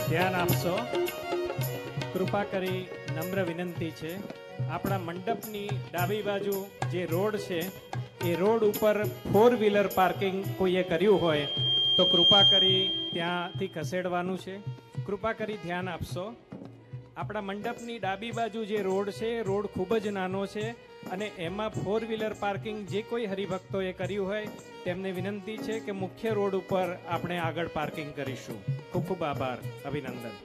ધ્યાન આપશો. કૃપા કરી નમ્ર વિનંતી છે, આપણા મંડપની ડાબી બાજુ જે રોડ છે એ રોડ ઉપર 4-વ્હીલર પાર્કિંગ કોઈએ કર્યું હોય તો કૃપા કરી ત્યાંથી ખસેડવાનું છે. કૃપા કરી ધ્યાન આપશો. આપણા મંડપની ડાબી બાજુ જે રોડ છે એ રોડ ખૂબ જ નાનો છે અને એમાં 4-વ્હીલર પાર્કિંગ જે કોઈ હરિભક્તોએ કર્યું હોય તેમને વિનંતી છે કે મુખ્ય રોડ ઉપર આપણે આગળ પાર્કિંગ કરીશું. ખૂબ ખૂબ આભાર, અભિનંદન.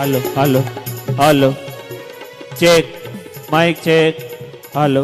હાલો હાલો હાલો ચેક માઇક ચેક હાલો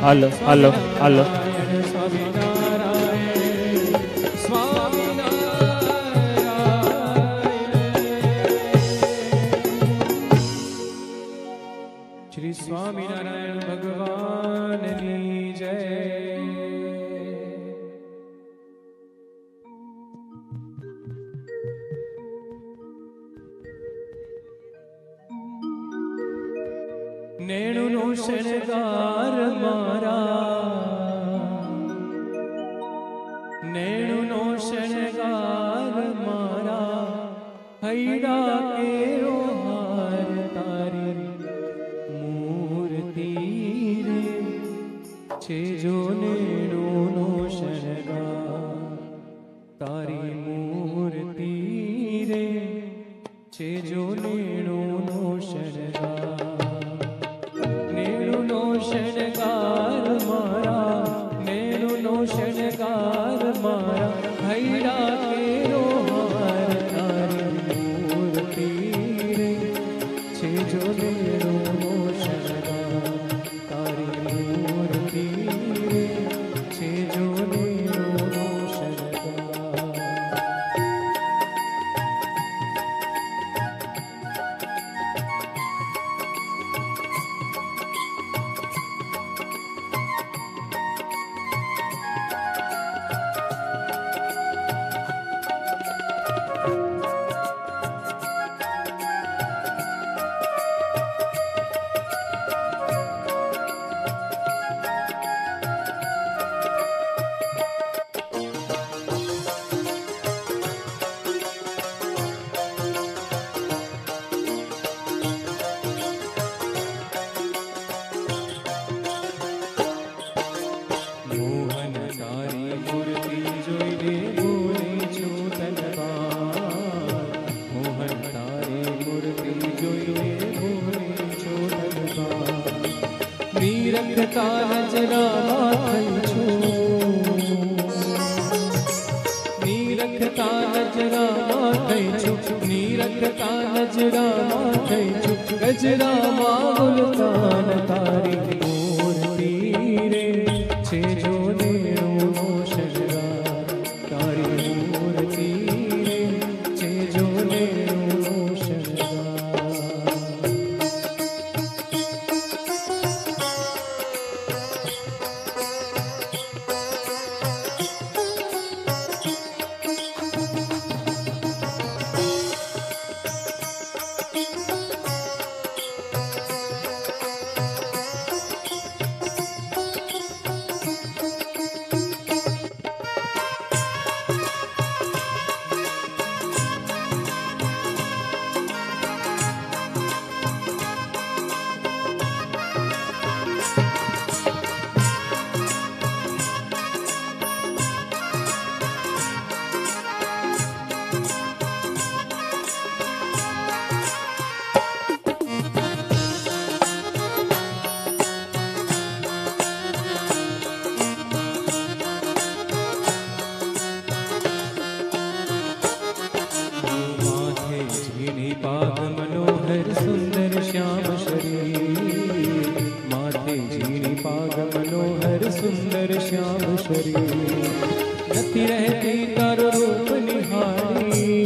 હાલો હાલો હાલો શ્રી સ્વામિનારાયણ ભગવાનની જય. નેણુનો શણગાર મારા, નેણુનો શણગાર મારા, હૈડા કેરો હાર તારી મૂર્તિ રે છે જો નેણુનો શણગાર, તારી મૂર્તિ રે છે જો નેણુનો શણગાર. શણગાર મારા, નેણુનો શણગાર મારા, હૈડા કેરો હાર તારી મૂર્તિ રે છે જો નેણુનો શણગાર, તારી મૂર્તિ રે છે જો નેણુનો શણગાર. શરીર નથી રહેતી તારો રૂપ નિહારી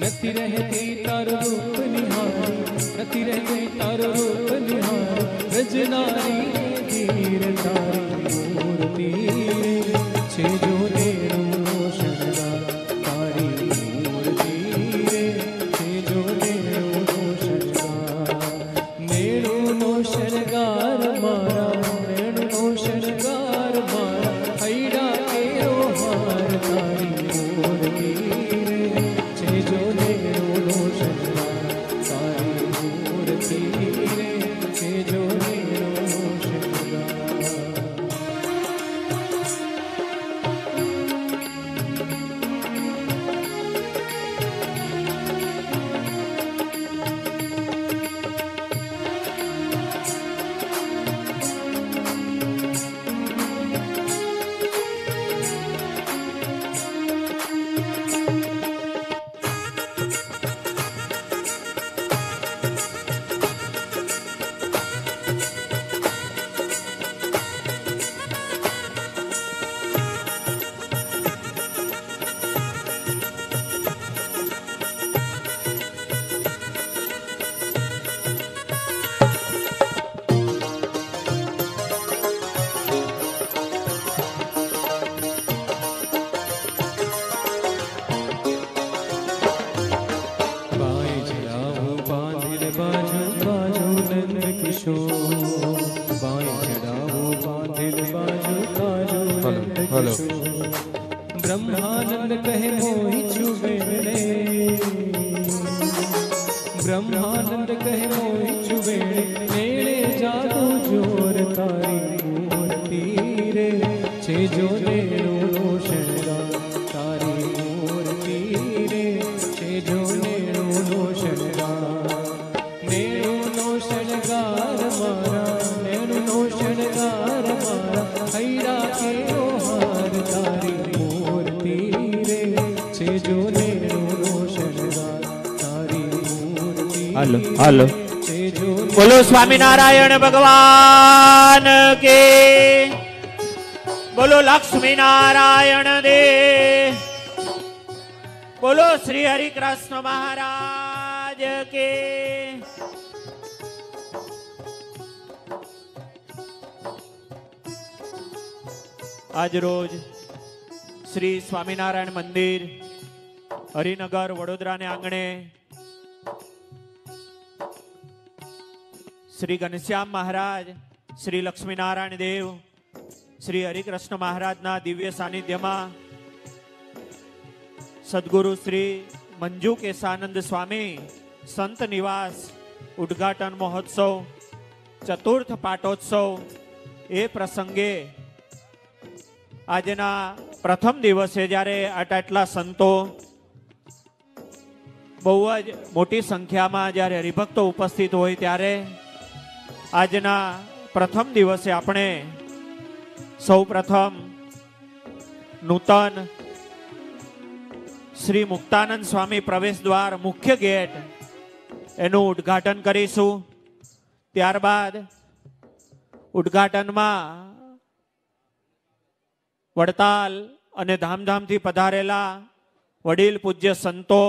નથી રહેતી તારો રૂપ નિહારી નથી રહેતી તારો રૂપ નિહારી રજનારી ધીર તારી મૂર્તિ છે જો તેરો શણગાર તારી મૂર્તિ છે જો તેરો શણગાર મેળુનો શણગાર મારા મેળુનો શણગાર મારા હૈડા કેરો હાર તારી મૂર્તિ ब्रह्मानंद कहे मोहि चुबेड़े ब्रह्मानंद कहे मोहि चुबेड़े मेरे जादू जोर तारी मूर्ति रे छे जो नेड़ो शणगार तारी मूर्ति रे छे जो नेड़ो शणगार नेड़ो शणगार मारा नेड़ो शणगार मारा हैरा केरो हार तारी હાલો હાલો બોલો સ્વામિનારાયણ ભગવાન કે બોલો લક્ષ્મી નારાયણ દેવ બોલો શ્રી હરિ કૃષ્ણ મહારાજ કે આજ રોજ શ્રી સ્વામિનારાયણ મંદિર હરિનગર વડોદરાને આંગણે શ્રી ઘનશ્યામ મહારાજ શ્રી લક્ષ્મીનારાયણ દેવ શ્રી હરિકૃષ્ણ મહારાજના દિવ્ય સાનિધ્યમાં સદગુરુ શ્રી મંજુ કેશાનંદ સ્વામી સંત નિવાસ ઉદ્ઘાટન મહોત્સવ ચતુર્થ પાટોત્સવ એ પ્રસંગે આજના પ્રથમ દિવસે જ્યારે આટલા સંતો બહુ જ મોટી સંખ્યામાં જ્યારે હરિભક્તો ઉપસ્થિત હોય ત્યારે આજના પ્રથમ દિવસે આપણે સૌ પ્રથમ નૂતન શ્રી મુક્તાનંદ સ્વામી પ્રવેશ દ્વાર મુખ્ય ગેટ એનું ઉદ્ઘાટન કરીશું. ત્યારબાદ ઉદ્ઘાટનમાં વડતાલ અને ધામધામથી પધારેલા વડીલ પૂજ્ય સંતો,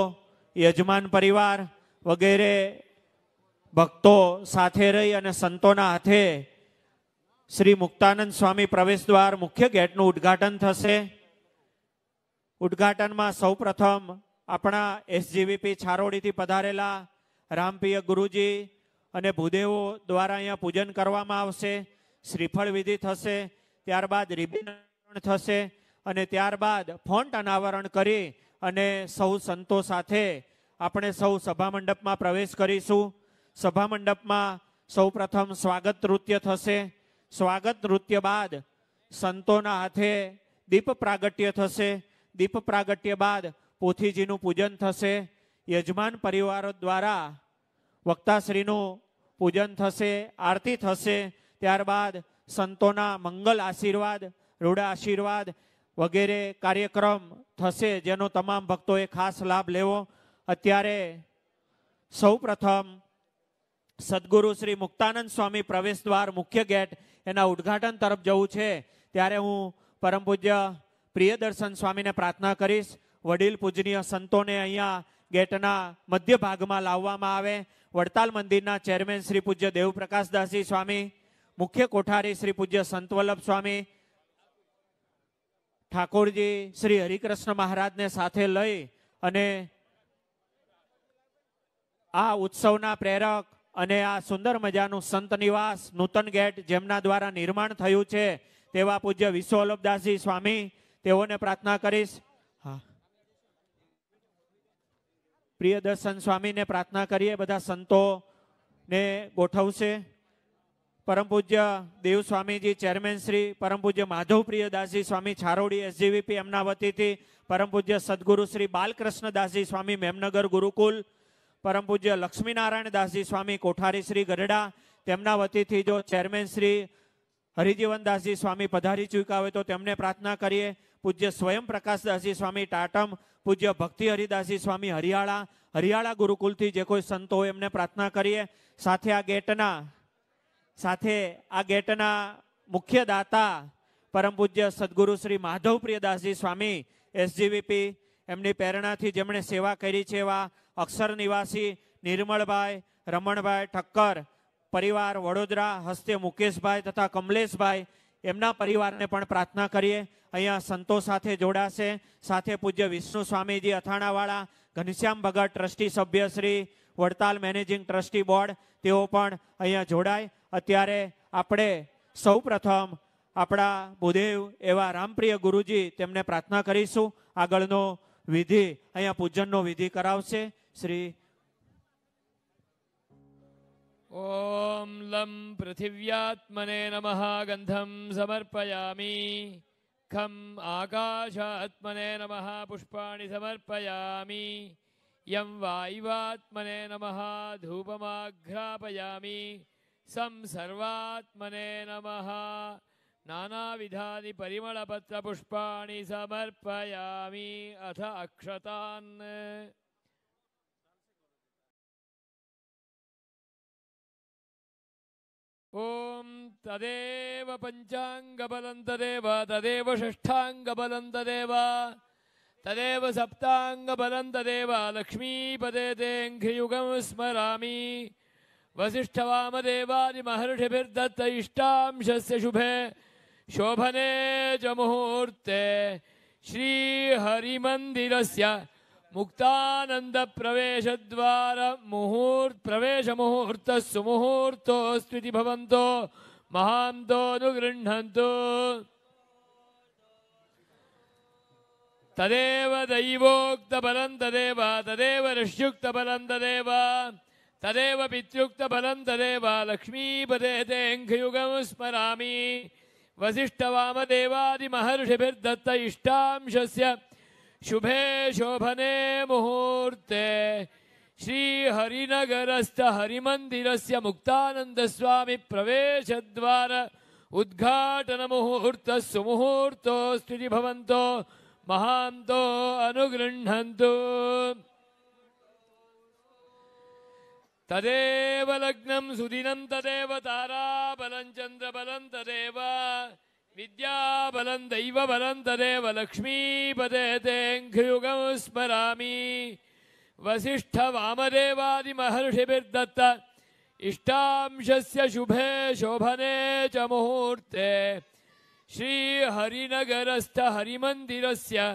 યજમાન પરિવાર વગેરે ભક્તો સાથે રહી અને સંતોના હાથે શ્રી મુક્તાનંદ સ્વામી પ્રવેશ દ્વાર મુખ્ય ગેટનું ઉદ્ઘાટન થશે. ઉદ્ઘાટનમાં સૌ પ્રથમ આપણા SGVP છારોડીથી પધારેલા રામપિય ગુરુજી અને ભૂદેવો દ્વારા અહીંયા પૂજન કરવામાં આવશે. શ્રીફળ વિધિ થશે, ત્યારબાદ રિબિન થશે અને ત્યારબાદ ફોન્ટ અનાવરણ કરી અને સૌ સંતો સાથે આપણે સૌ સભા મંડપમાં પ્રવેશ કરીશું. સભા મંડપમાં સૌ પ્રથમ સ્વાગત નૃત્ય થશે. સ્વાગત નૃત્ય બાદ સંતોના હાથે દીપ પ્રાગટ્ય થશે. દીપ પ્રાગટ્ય બાદ પોથીજીનું પૂજન થશે. યજમાન પરિવારો દ્વારા વક્તાશ્રીનું પૂજન થશે, આરતી થશે. ત્યારબાદ સંતોના મંગલ આશીર્વાદ, રૂડા આશીર્વાદ વગેરે કાર્યક્રમ થશે, જેનો તમામ ભક્તોએ ખાસ લાભ લેવો. અત્યારે સૌ પ્રથમ સદગુરુ શ્રી મુક્તાનંદ સ્વામી પ્રવેશ દ્વાર મુખ્ય ગેટ એના ઉદ્ઘાટન તરફ જવું છે. ત્યારે હું પરમ પૂજ્ય પ્રિયદર્શન સ્વામીને પ્રાર્થના કરીશ, વડીલ પૂજનીય સંતોને અહીંયા ગેટના મધ્ય ભાગમાં લાવવામાં આવે. વડતાલ મંદિરના ચેરમેન શ્રી પૂજ્ય દેવપ્રકાશદાસજી સ્વામી, મુખ્ય કોઠારી શ્રી પૂજ્ય સંતવલ્લભ સ્વામી, ઠાકોરજી શ્રી હરિકૃષ્ણ મહારાજને સાથે લઈ અને આ ઉત્સવના પ્રેરક અને આ સુંદર મજાનું સંત નિવાસ નૂતન ગેટ જેમના દ્વારા નિર્માણ થયું છે તેવા પૂજ્ય વિશ્વવલ્લભદાસજી સ્વામી, તેઓને પ્રાર્થના કરીશ. પ્રિયદર્શન સ્વામીને પ્રાર્થના કરીએ, બધા સંતોને ગોઠવશે. પરમ પૂજ્ય દેવ સ્વામીજી ચેરમેન શ્રી પરમ પૂજ્ય માધવ પ્રિયદાસજી સ્વામી છારોડી SGVP એમના વતીથી, પરમ પૂજ્ય સદગુરુ શ્રી બાલકૃષ્ણદાસજી સ્વામી મેમનગર ગુરુકુલ, પરમ પૂજ્ય લક્ષ્મીનારાયણ દાસજી સ્વામી કોઠારી શ્રી ગઢડા તેમના વતીથી જો ચેરમેન શ્રી હરિજીવનદાસજી સ્વામી પધારી ચૂક્યા હોય તો તેમને પ્રાર્થના કરીએ. પૂજ્ય સ્વયં પ્રકાશદાસજી સ્વામી ટાટમ, પૂજ્ય ભક્તિ હરિદાસજી સ્વામી હરિયાળા ગુરુકુલથી જે કોઈ સંતો હોય એમને પ્રાર્થના કરીએ. સાથે આ ગેટના મુખ્ય દાતા પરમ પૂજ્ય સદગુરુ શ્રી માધવ પ્રિયદાસજી સ્વામી SGVP એમની પ્રેરણાથી જેમણે સેવા કરી છે એવા અક્ષર નિવાસી નિર્મળભાઈ રમણભાઈ ઠક્કર પરિવાર વડોદરા હસ્તે મુકેશભાઈ તથા કમલેશભાઈ એમના પરિવારને પણ પ્રાર્થના કરીએ. અહીંયા સંતો સાથે જોડાશે. સાથે પૂજ્ય વિષ્ણુ સ્વામીજી અથાણાવાળા, ઘનશ્યામ ભગત ટ્રસ્ટી સભ્ય Shri Vadtal managing trustee board, તેઓ પણ અહીંયા જોડાય. અત્યારે આપણે સૌ પ્રથમ આપણા ભૂદેવ એવા રામપ્રિય ગુરુજી તેમને પ્રાર્થના કરીશું. આગળનો વિધિ અહીંયા પૂજનનો વિધિ કરાવશે. શ્રી ઓમ લમ પૃથિવ્યાત્મને નમઃ ગંધમ સમર્પયામિ. ખમ આકાશાત્મને નમઃ પુષ્પાણિ સમર્પયામિ. યમ વાયુવાત્મને નમઃ ધૂપમાઘ્રાપયામિ. સમ સર્વાત્મને નમઃ નાનાવિધાનિ પરિમળપત્ર પુષ્પાણિ સમર્પયામિ. અથ અક્ષતાન. ઓમ તદેવ પંચાંગબલં તદેવ તદેવ ષષ્ઠાંગબલં તદેવ તદેવ સપ્તાંગબલં તદેવ લક્ષ્મીપદે તેંઘ્રિયુગં સ્મરામિ. વસિષ્ઠવામદેવાદિમહર્ષિભિર્દત્ત ઇષ્ટાંશસ્ય શુભે શોભને ચ મુહૂર્તે શ્રીહરિમંદિરસ્ય મુક્તાનંદ પ્રવેશદ્વાર પ્રવેશ મુહૂર્ત સુમુહૂર્તોસ્ત્વિતિ ભવન્તો મહાંતોનુગૃહ્ણન્તુ. તદેવ દૈવોક્તબલં તદેવ તદેવ ઋષ્યુક્તબલં તદેવ તદેવ પિતૃક્તબલં તદેવ લક્ષ્મીપદે તેંઘ્રિયુગં સ્મરામિ. વસિષ્ઠવામદેવાદિમહર્ષિભિર્દત્ત ઇષ્ટાંશસ્ય શુભે શોભને મુહૂર્તે શ્રીહરિનગરસ્થ હરિમંદિરસ્ય મુક્તાનંદ સ્વામી પ્રવેશદ્વાર ઉદ્ઘાટન મુહૂર્ત સુમુહૂર્તોસ્ત્વિતિ ભવન્તો મહાંતો અનુગૃહ્ણન્તુ. તદેવ લગ્નમ સુદિનમ તદેવ તારાબલં ચંદ્રબલં તદેવ વિદ્યાબલં દૈવબલં તદેવ લક્ષ્મીપદે તેંઘ્રિયુગં સ્મરામિ. વસિષ્ઠવામદેવાદિમહર્ષિભિર્દત્ત ઇષ્ટાંશસ્ય શુભે શોભને ચ મુહૂર્તે શ્રીહરિનગરસ્થ હરિમંદિરસ્ય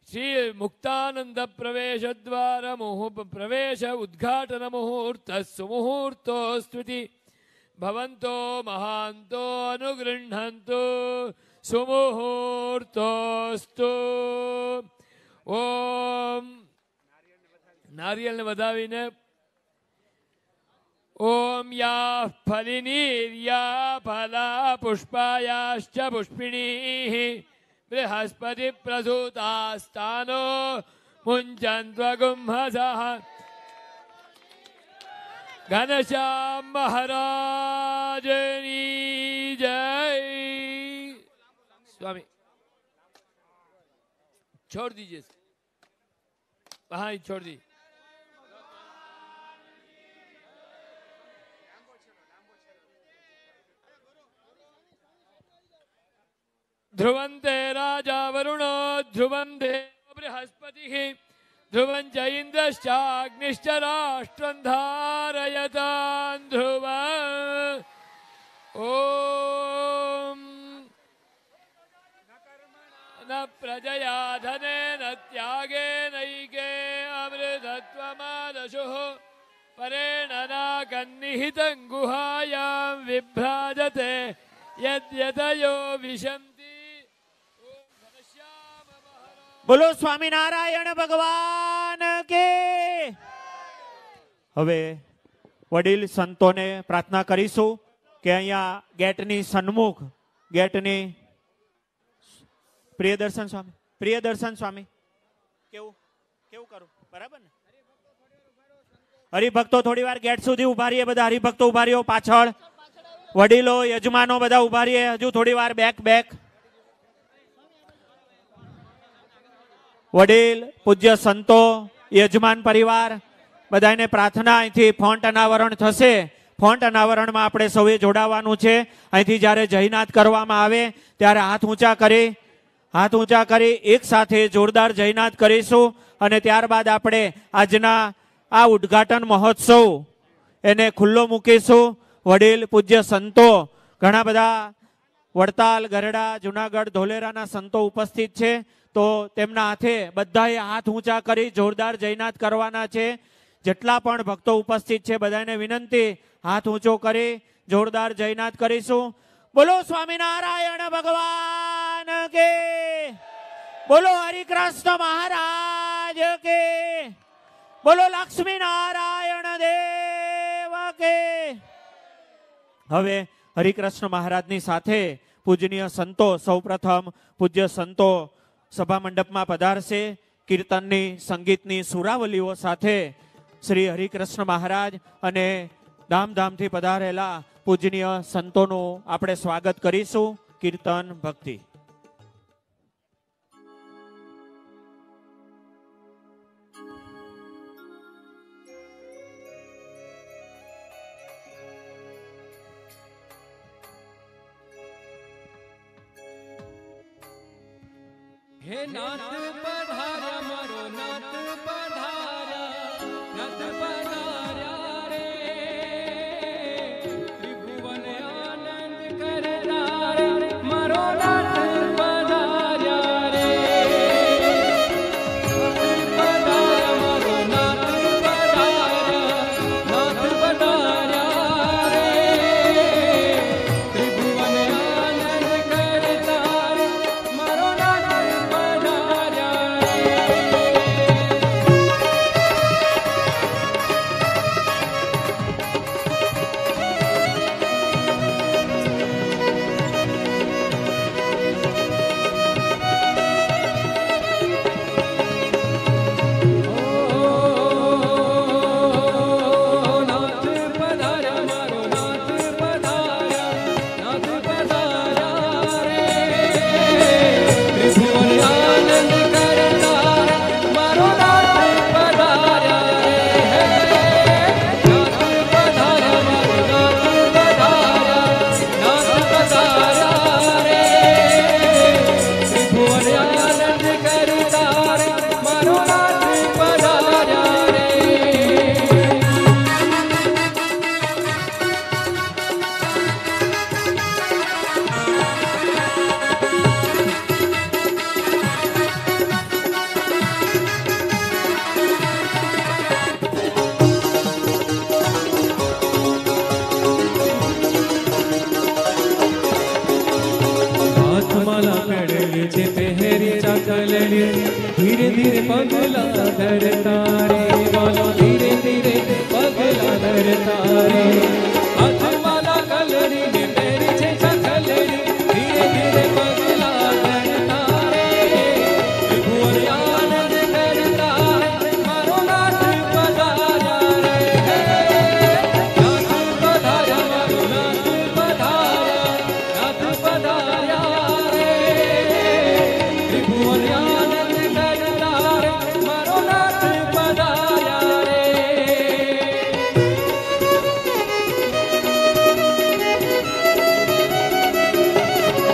શ્રી મુક્તાનંદ પ્રવેશદ્વાર પ્રવેશ ઉદ્ઘાટન મુહૂર્ત સુમુહૂર્તોસ્ત્વિતિ ભવન્તો મહાંતો અનુગૃહ્ણન્તુ. સુમુહૂર્તોસ્તુ. ઓમ નારિયેળને વધાવીને ઓમ યા ફલિનીર્યા ફલા પુષ્પાયાશ્ચ પુષ્પિણીઃ બૃહસ્પતિ પ્રસૂતાસ્તાનો मुञ्चन्त्वगुंहसः घनश्याम महाराजनी जय। स्वामी छोड़ दीजिए, वहां ही छोड़ दी। ध्रुवन्ते राजा वरुणो ध्रुवं देवो बृहस्पतिः ध्रुवं च इन्द्रश्चाग्निश्च राष्ट्रं धारयतां ध्रुवम्। ॐ न प्रजया धनेन त्यागेनैके अमृतत्वमादशुः परेण नाकन्निहितं गुहायां विभ्राजते यद्यतयो विशन्ति। બોલો સ્વામિનારાયણ ભગવાન કે। હવે વડીલ સંતોને પ્રાર્થના કરીશું કે અહીંયા ગેટની સન્મુખ ગેટની પ્રિયદર્શન સ્વામી કેવું કેવું કરું બરાબર ને? હરિભક્તો થોડી વાર ગેટ સુધી ઉભા રહીએ, બધા હરિભક્તો ઉભા રહ્યો પાછળ, વડીલો યજમાનો બધા ઉભા રહીએ હજુ થોડી વાર બેક। વડીલ પૂજ્ય સંતો યજમાન પરિવાર બધાને પ્રાર્થના, અહીંથી ફોન્ટ અનાવરણ થશે, ફોન્ટ અનાવરણમાં આપણે સૌએ જોડાવાનું છે। અહીંથી જ્યારે જયનાદ કરવામાં આવે ત્યારે હાથ ઊંચા કરી એક સાથે જોરદાર જયનાદ કરીશું અને ત્યારબાદ આપણે આજના આ ઉદ્ઘાટન મહોત્સવ એને ખુલ્લો મૂકીશું। વડીલ પૂજ્ય સંતો ઘણા બધા વડતાલ, ગરડા, જુનાગઢ, ધોલેરાના સંતો ઉપસ્થિત છે, તો તેમના હાથે બધાએ હાથ ઊંચા કરી જોરદાર જયનાદ કરવાના છે। જેટલા પણ ભક્તો ઉપસ્થિત છે બધાને વિનંતી, હાથ ઊંચો કરી જોરદાર જયનાદ કરીશું। બોલો સ્વામિનારાયણ ભગવાન કે, બોલો હરિકૃષ્ણ મહારાજ કે, બોલો લક્ષ્મી નારાયણ દેવ કે। હવે હરિકૃષ્ણ મહારાજની સાથે પૂજનીય સંતો સૌપ્રથમ પૂજ્ય સંતો સભા મંડપમાં પધારશે। કીર્તનની સંગીતની સુરાવલીઓ સાથે શ્રી હરિકૃષ્ણ મહારાજ અને ધામધામથી પધારેલા પૂજનીય સંતોનું આપણે સ્વાગત કરીશું। કીર્તન ભક્તિ। હે નાથ પધાર્યા મારો નાથ પધાર્યા રે, ત્રિભુવન આનંદ કરતા રે, મારો નાથ પધાર્યા રે, મારો નાથ પધાર્યા રે, ત્રિભુવન આનંદ કરતા રે, મારો નાથ धीरे धीरे पगला धरता रे, वाला धीरे धीरे पगला धरता रे, हाथ माला कलरी में पैर छे कलरी, धीरे धीरे पगला धरता रे, त्रिभुवन आनंद करता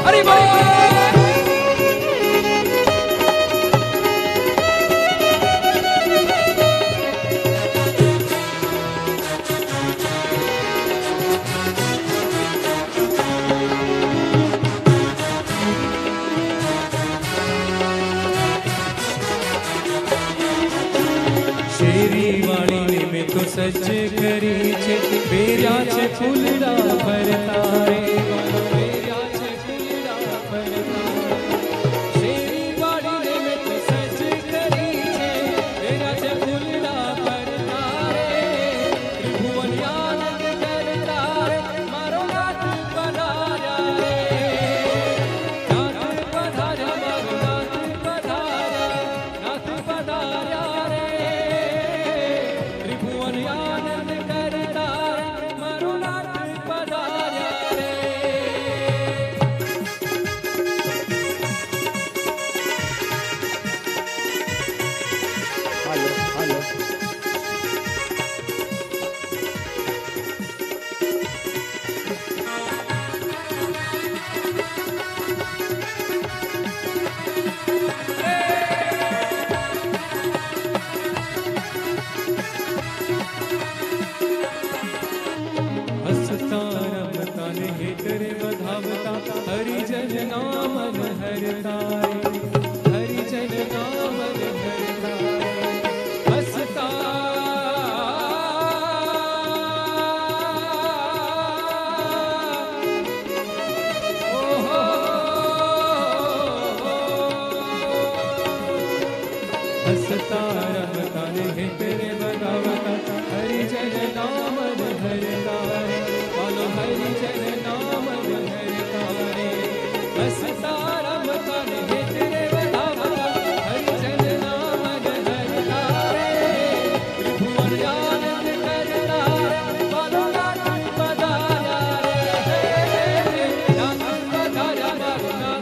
હરિ બોલ સજ કરી છે બેરા છે ફૂલડા ભરતા રે બેરા છે ફૂલડા ભરતા શેરી વાડીને મેં તો સજ કરી છે બેરા છે ફૂલડા ભરતા રે ત્રિભુવન આનંદ કરતા રે મારો નાથ પધાર્યા રે નાથ પધાર્યા મારો નાથ પધાર્યા રે આનંદ કરતા મારો નાથ પધાર્યા રે હાલો હાલો હરિજન નામ હરતા હરિજન નામ હરતા હસતા ઓહો હસતા રમતા ને હેતરે બધાવતા હરિજન નામ હરતા બોલો હરિજન નામ હસતા રમતા ને હેતરે વધાવતા હરિજન નામ હરતા રે ત્રિભુવન આનંદ કરતા બોલો નાથ પધાર્યા રે નાથ પધાર્યા મારો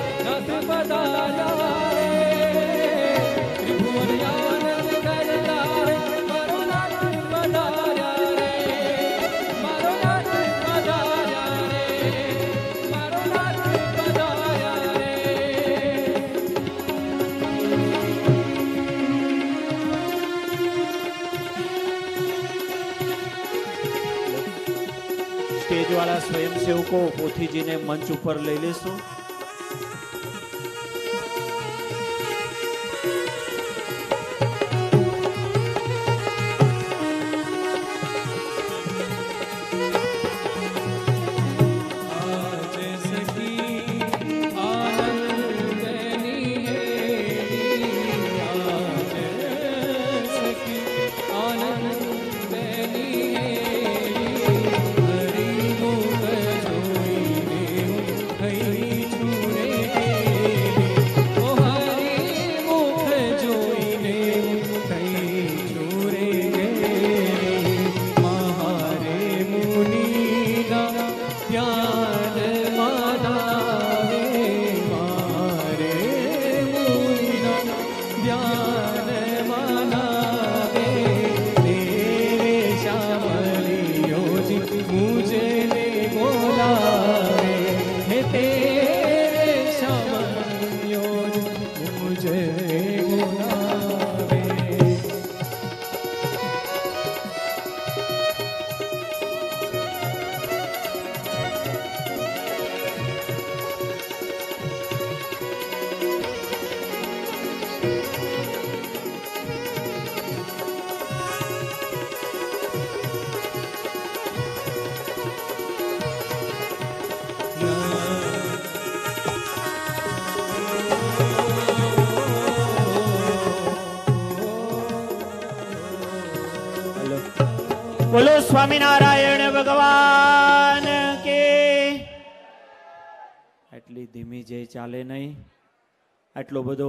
નાથ પધાર્યા રે ત્રિભુવન આનંદ કરતા રે મારો નાથ પધાર્યા રે મારો નાથ પધાર્યા રે મારો નાથ પધાર્યા રે સ્ટેજ વાળા સ્વયંસેવકો પોથીજીને મંચ ઉપર લઈ લેશું. બોલો સ્વામિનારાયણ ભગવાન કે. આટલી ધીમી જે ચાલે નહીં, આટલો બધો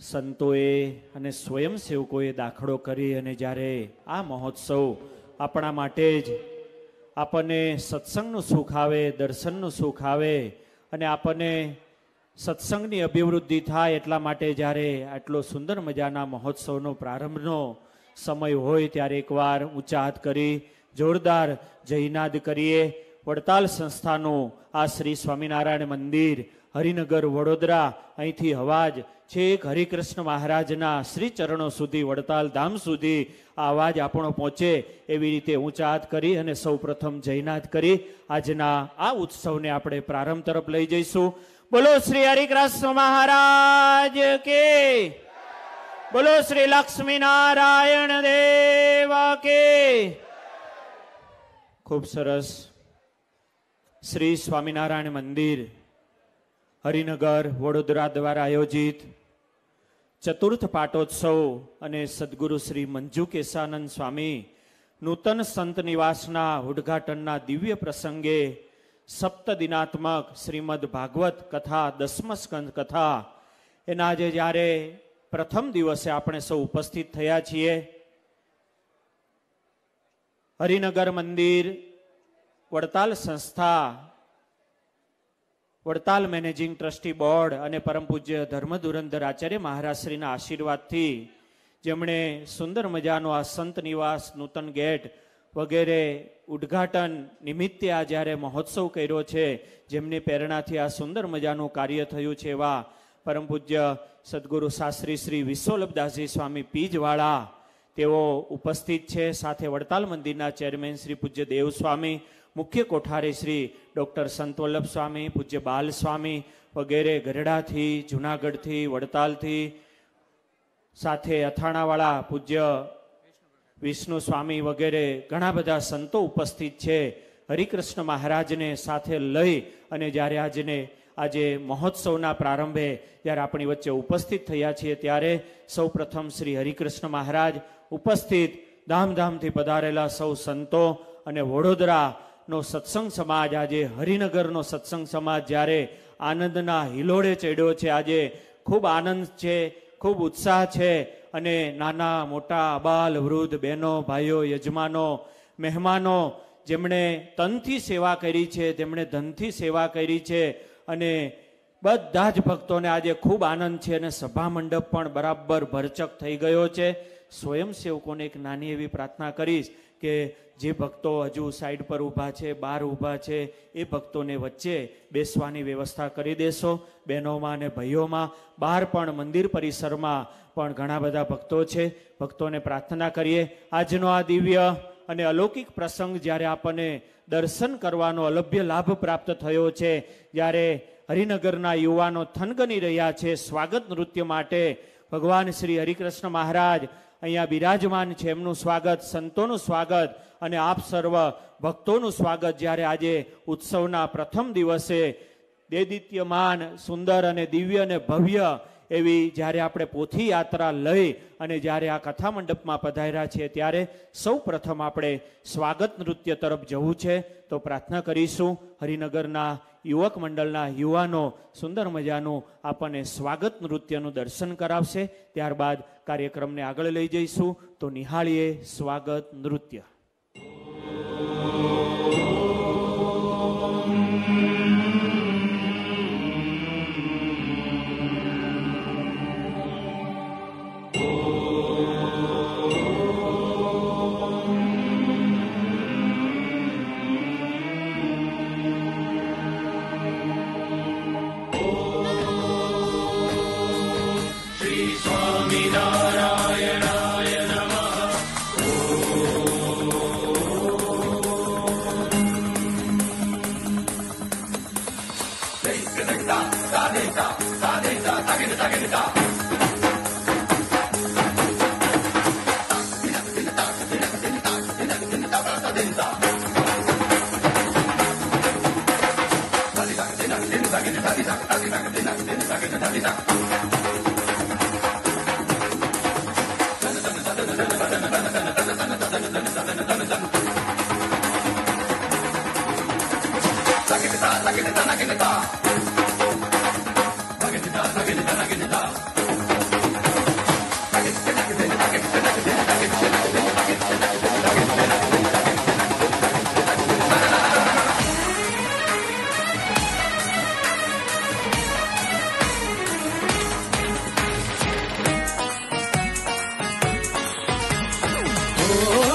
સંતોએ અને સ્વયંસેવકોએ દાખલો કરી અને જ્યારે આ મહોત્સવ આપણા માટે જ આપણને સત્સંગનું સુખ આવે, દર્શનનું સુખ આવે અને આપણને સત્સંગની અભિવૃદ્ધિ થાય એટલા માટે જ્યારે આટલો સુંદર મજાના મહોત્સવનો પ્રારંભનો સમય હોય ત્યારે એકવાર ઊંચા હાથ કરી જોરદાર જયનાદ કરીએ. વડતાલ સંસ્થાનું આ શ્રી સ્વામિનારાયણ મંદિર હરિનગર વડોદરા, અહીંથી અવાજ છેક હરિકૃષ્ણ મહારાજના શ્રી ચરણો સુધી, વડતાલ ધામ સુધી આ અવાજ આપણો પહોંચે એવી રીતે ઊંચા હાથ કરી અને સૌ પ્રથમ જયનાથ કરી આજના આ ઉત્સવને આપણે પ્રારંભ તરફ લઈ જઈશું. બોલો શ્રી હરિકૃષ્ણ મહારાજ કે, બોલો શ્રી લક્ષ્મીનારાયણ દેવ કે. ખૂબ સરસ. શ્રી સ્વામિનારાયણ મંદિર હરિનગર વડોદરા દ્વારા આયોજિત ચતુર્થ પાટોત્સવ અને સદગુરુ શ્રી મંજુ કેશાનંદ સ્વામી નૂતન સંત નિવાસના ઉદ્ઘાટનના દિવ્ય પ્રસંગે સપ્તદિનાત્મક શ્રીમદ ભાગવત કથા, 10મ સ્કંદ કથા, એના આજે જ્યારે પ્રથમ દિવસે આપણે સૌ ઉપસ્થિત થયા છીએ. હરિનગર મંદિર, વડતાલ સંસ્થા, વડતાલ મેનેજિંગ ટ્રસ્ટી બોર્ડ અને પરમ પૂજ્ય ધર્મધુરંધર આચાર્ય મહારાજશ્રીના આશીર્વાદથી જેમણે સુંદર મજાનો આ સંત નિવાસ, નૂતન ગેટ વગેરે ઉદ્ઘાટન નિમિત્તે આ જ્યારે મહોત્સવ કર્યો છે, જેમની પ્રેરણાથી આ સુંદર મજાનું કાર્ય થયું છે, એવા પરમ પૂજ્ય સદગુરુ શાસ્ત્રી શ્રી વિશ્વલભદાસજી સ્વામી પીજવાળા તેઓ ઉપસ્થિત છે. સાથે વડતાલ મંદિરના ચેરમેન શ્રી પૂજ્ય દેવ સ્વામી, મુખ્ય કોઠારી શ્રી ડૉક્ટર સંતવલ્લભ સ્વામી, પૂજ્ય બાલ સ્વામી વગેરે ગઢડાથી, જુનાગઢથી, વડતાલથી, સાથે અથાણાવાળા પૂજ્ય વિષ્ણુ સ્વામી વગેરે ઘણા બધા સંતો ઉપસ્થિત છે. હરિકૃષ્ણ મહારાજને સાથે લઈ અને જ્યારે આજે મહોત્સવના પ્રારંભે જ્યારે આપણી વચ્ચે ઉપસ્થિત થયા છીએ, ત્યારે સૌ પ્રથમ શ્રી હરિકૃષ્ણ મહારાજ ઉપસ્થિત, ધામધામથી પધારેલા સૌ સંતો અને વડોદરાનો સત્સંગ સમાજ, આજે હરિનગરનો સત્સંગ સમાજ જ્યારે આનંદના હિલોળે ચડ્યો છે, આજે ખૂબ આનંદ છે, ખૂબ ઉત્સાહ છે. અને નાના મોટા, અબાલ વૃદ્ધ, બહેનો ભાઈઓ, યજમાનો, મહેમાનો, જેમણે તનથી સેવા કરી છે, તેમણે ધનથી સેવા કરી છે, અને બધા જ ભક્તોને આજે ખૂબ આનંદ છે. અને સભા મંડપ પણ બરાબર ભરચક થઈ ગયો છે. સ્વયંસેવકોને એક નાની એવી પ્રાર્થના કરીશ કે જે ભક્તો હજુ સાઈડ પર ઊભા છે, બહાર ઊભા છે, એ ભક્તોને વચ્ચે બેસવાની વ્યવસ્થા કરી દેશો. બહેનોમાં અને ભાઈઓમાં, બહાર પણ મંદિર પરિસરમાં પણ ઘણા બધા ભક્તો છે. ભક્તોને પ્રાર્થના કરીએ, આજનો આ દિવ્ય અને અલૌકિક પ્રસંગ જ્યારે આપણને દર્શન કરવાનો અલભ્ય લાભ પ્રાપ્ત થયો છે, જ્યારે હરિનગરના યુવાનો થનગની રહ્યા છે સ્વાગત નૃત્ય માટે, ભગવાન શ્રી હરિકૃષ્ણ મહારાજ અહીંયા બિરાજમાન છે, એમનું સ્વાગત, સંતોનું સ્વાગત અને આપ સર્વ ભક્તોનું સ્વાગત જ્યારે આજે ઉત્સવના પ્રથમ દિવસે દેદીપ્યમાન, સુંદર અને દિવ્ય અને ભવ્ય એવી જ્યારે આપણે પોથી યાત્રા લઈ અને જ્યારે આ કથા મંડપમાં પધાર્યા છીએ, ત્યારે સૌ પ્રથમ આપણે સ્વાગત નૃત્ય તરફ જવું છે. તો પ્રાર્થના કરીશું, હરિનગરના યુવક મંડળના યુવાનો સુંદર મજાનું આપણને સ્વાગત નૃત્યનું દર્શન કરાવશે. ત્યારબાદ કાર્યક્રમને આગળ લઈ જઈશું. તો નિહાળીએ સ્વાગત નૃત્ય. Oh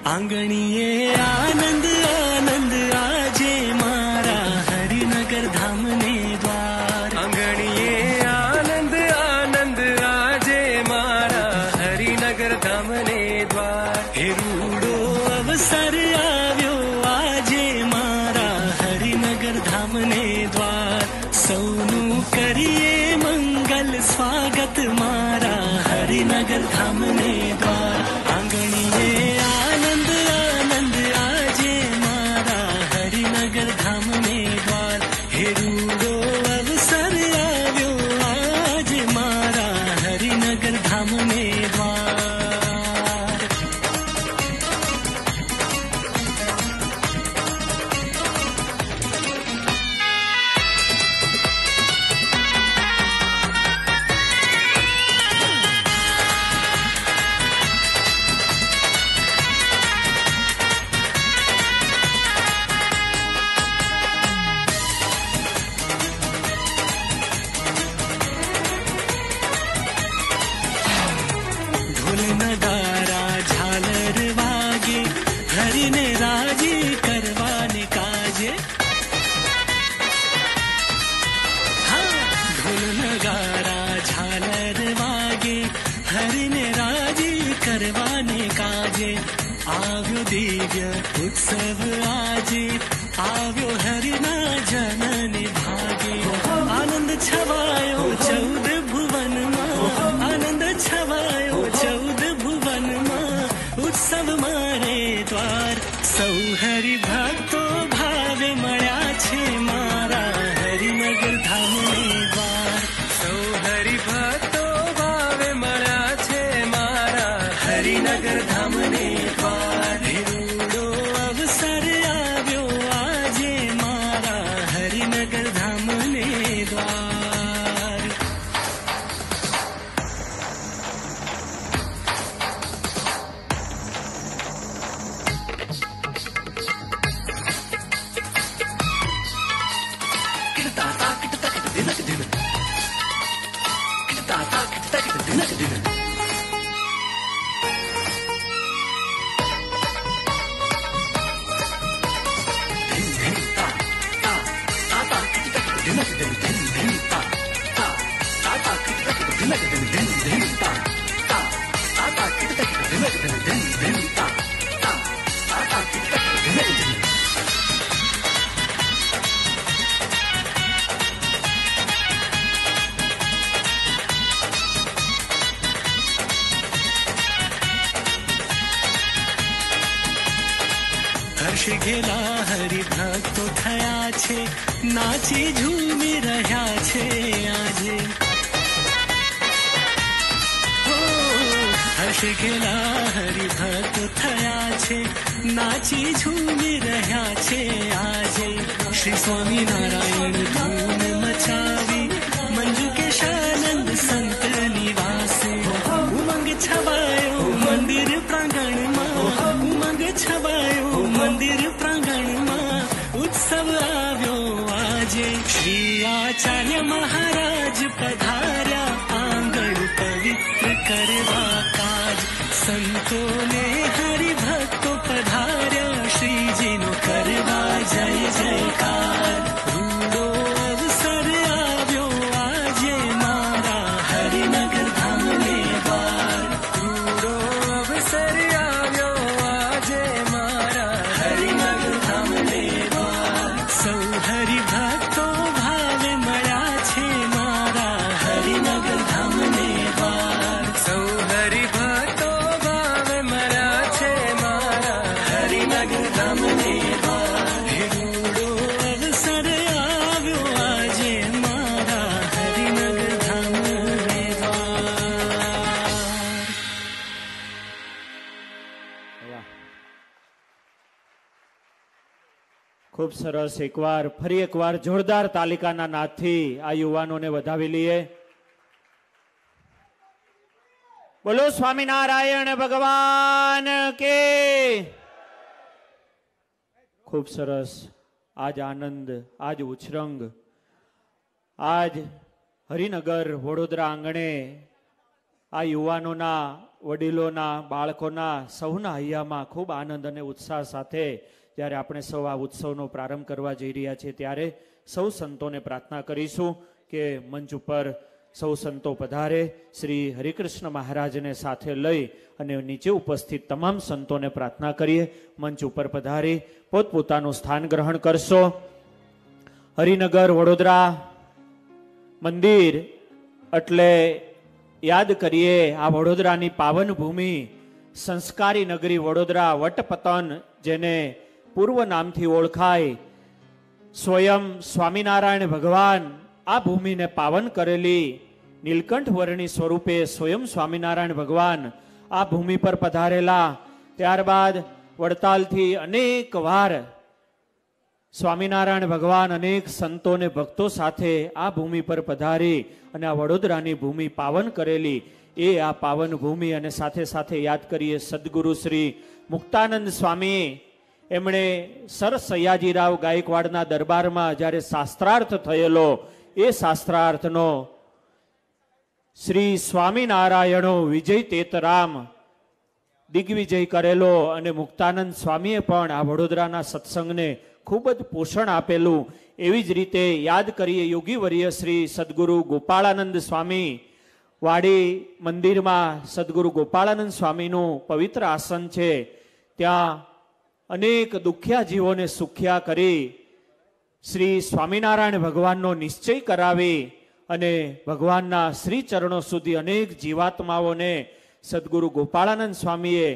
आंगणीए आनंद आनंद आजे मारा हरिनगर धाम ने द्वार। आंगणीए आनंद आनंद आजे मारा हरिनगर धाम ने द्वार। हे रूडो अवसर आव्यो आजे मारा हरिनगर धाम ने द्वार। सौनु करिए मंगल स्वागत मारा हरिनगर धाम ने द्वार। आंगणीए आनंद आनंद आजे मारा हरिनगर धाम ने द्वार। हे रूडो अवसर आव्यो आज मारा हरिनगर धाम ने द्वार। ढोल नगारा झालर वागे हरिने राजी करवाने काजे। हाँ, ढोल नगारा झालर वागे हरिने राजी करवाने काजे। આવ્યો દિવ્ય ઉત્સવ આજે આવ્યો હરિના જનને ભાગે। આનંદ છવાયો 14 ભુવનમાં આનંદ છવાયો 14 ભુવનમાં ઉત્સવ મારે દ્વાર। સૌ હરિ ભક્તો ભાવે મળ્યા છે મારા હરિનગર ધામને દ્વાર। સૌ હરિ ભક્તો ભાવે મળ્યા છે મારા હરિનગર ધામને દ્વાર। રૂડો અવસર આવ્યો આજે મારા હરિનગર ધામને દ્વાર। હર્ષ ઘેલા હરિભક્તો થયા છે નાચી ઝૂમી રહ્યા છે આજે। હર્ષ ઘેલા હરિભક્તો થયા છે નાચી ઝૂમી રહ્યા છે આજે। શ્રી સ્વામિનારાયણ ધૂન મચાવી મંજુ કે શાનંદ સંત નિવાસે। ઉમંગ છવાયો મંદિર પ્રાંગણમાં ઉમંગ છવાયો મંદિર પ્રાંગણમાં ઉત્સવ આવ્યો આજે। શ્રી આચાર્ય મહારાજ પધાર્યા આંગણ પવિત્ર કરવા કાજ। સંતોને હરિભક્તો પધાર્યા શ્રીજીનો કરવા જય જયકાર। રૂડો અવસર આવ્યો આજે મારા હરિનગર ધામને દ્વાર। રૂડો અવસર આવ્યો આજે મારા હરિનગર ધામને દ્વાર। સૌ હરિભક્તો ભાવે મળ્યા છે મારા હરિનગર ધામને દ્વાર। સૌ હરિભક્તો ભાવે મળ્યા છે મારા હરિનગર ધામને દ્વાર। હે રૂડો અવસર આવ્યો આજે મારા હરિનગર ધામને દ્વાર। ખૂબ સરસ। ફરી એકવાર જોરદાર તાલિકાના નાદથી આ યુવાનોને વધાવી લઈએ। બોલો સ્વામિનારાયણ ભગવાન કે. ખૂબ સરસ. આજ આનંદ, આજ ઉછરંગ, આજ હરિનગર વડોદરા આંગણે આ યુવાનોના, વડીલોના, બાળકોના સૌના હૈયામાં ખૂબ આનંદ અને ઉત્સાહ સાથે જ્યારે આપણે સૌ આ ઉત્સવનો પ્રારંભ કરવા જઈ રહ્યા છીએ ત્યારે સૌ સંતોને પ્રાર્થના કરીશું કે મંચ ઉપર સૌ સંતો પધારે. શ્રી હરિકૃષ્ણ મહારાજને સાથે લઈ અને નીચે ઉપસ્થિત તમામ સંતોને પ્રાર્થના કરીએ મંચ ઉપર પધારી પોતપોતાનું સ્થાન ગ્રહણ કરશો. હરિનગર વડોદરા મંદિર એટલે યાદ કરીએ આ વડોદરાની પાવન ભૂમિ, સંસ્કારી નગરી વડોદરા, વટપતન જેને પૂર્વ નામથી ઓળખાય, સ્વયં સ્વામિનારાયણ ભગવાન આ ભૂમિને પાવન કરેલી નીલકંઠ વર્ણી સ્વરૂપે સ્વયં સ્વામિનારાયણ ભગવાન આ ભૂમિ પર પધારેલા. ત્યારબાદ વડતાલથી અનેક વાર સ્વામિનારાયણ ભગવાન અનેક સંતોને ભક્તો સાથે આ ભૂમિ પર પધારી અને આ વડોદરાની ભૂમિ પાવન કરેલી એ આ પાવન ભૂમિ. અને સાથે સાથે યાદ કરીએ સદગુરુ શ્રી મુક્તાનંદ સ્વામી, એમણે સર સયાજીરાવ ગાયકવાડના દરબારમાં જ્યારે શાસ્ત્રાર્થ થયેલો એ શાસ્ત્રાર્થનો શ્રી સ્વામિનારાયણો વિજય તેતરામ દિગ્વિજય કરેલો અને મુક્તાનંદ સ્વામીએ પણ આ વડોદરાના સત્સંગને ખૂબ જ પોષણ આપેલું. એવી જ રીતે યાદ કરીએ યોગીવર્ય શ્રી સદગુરુ ગોપાળાનંદ સ્વામી, વાડી મંદિરમાં સદગુરુ ગોપાળાનંદ સ્વામીનું પવિત્ર આસન છે. ત્યાં અનેક દુખ્યા જીવોને સુખ્યા કરી શ્રી સ્વામિનારાયણ ભગવાનનો નિશ્ચય કરાવી અને ભગવાનના શ્રી ચરણો સુધી અનેક જીવાત્માઓને સદગુરુ ગોપાળાનંદ સ્વામીએ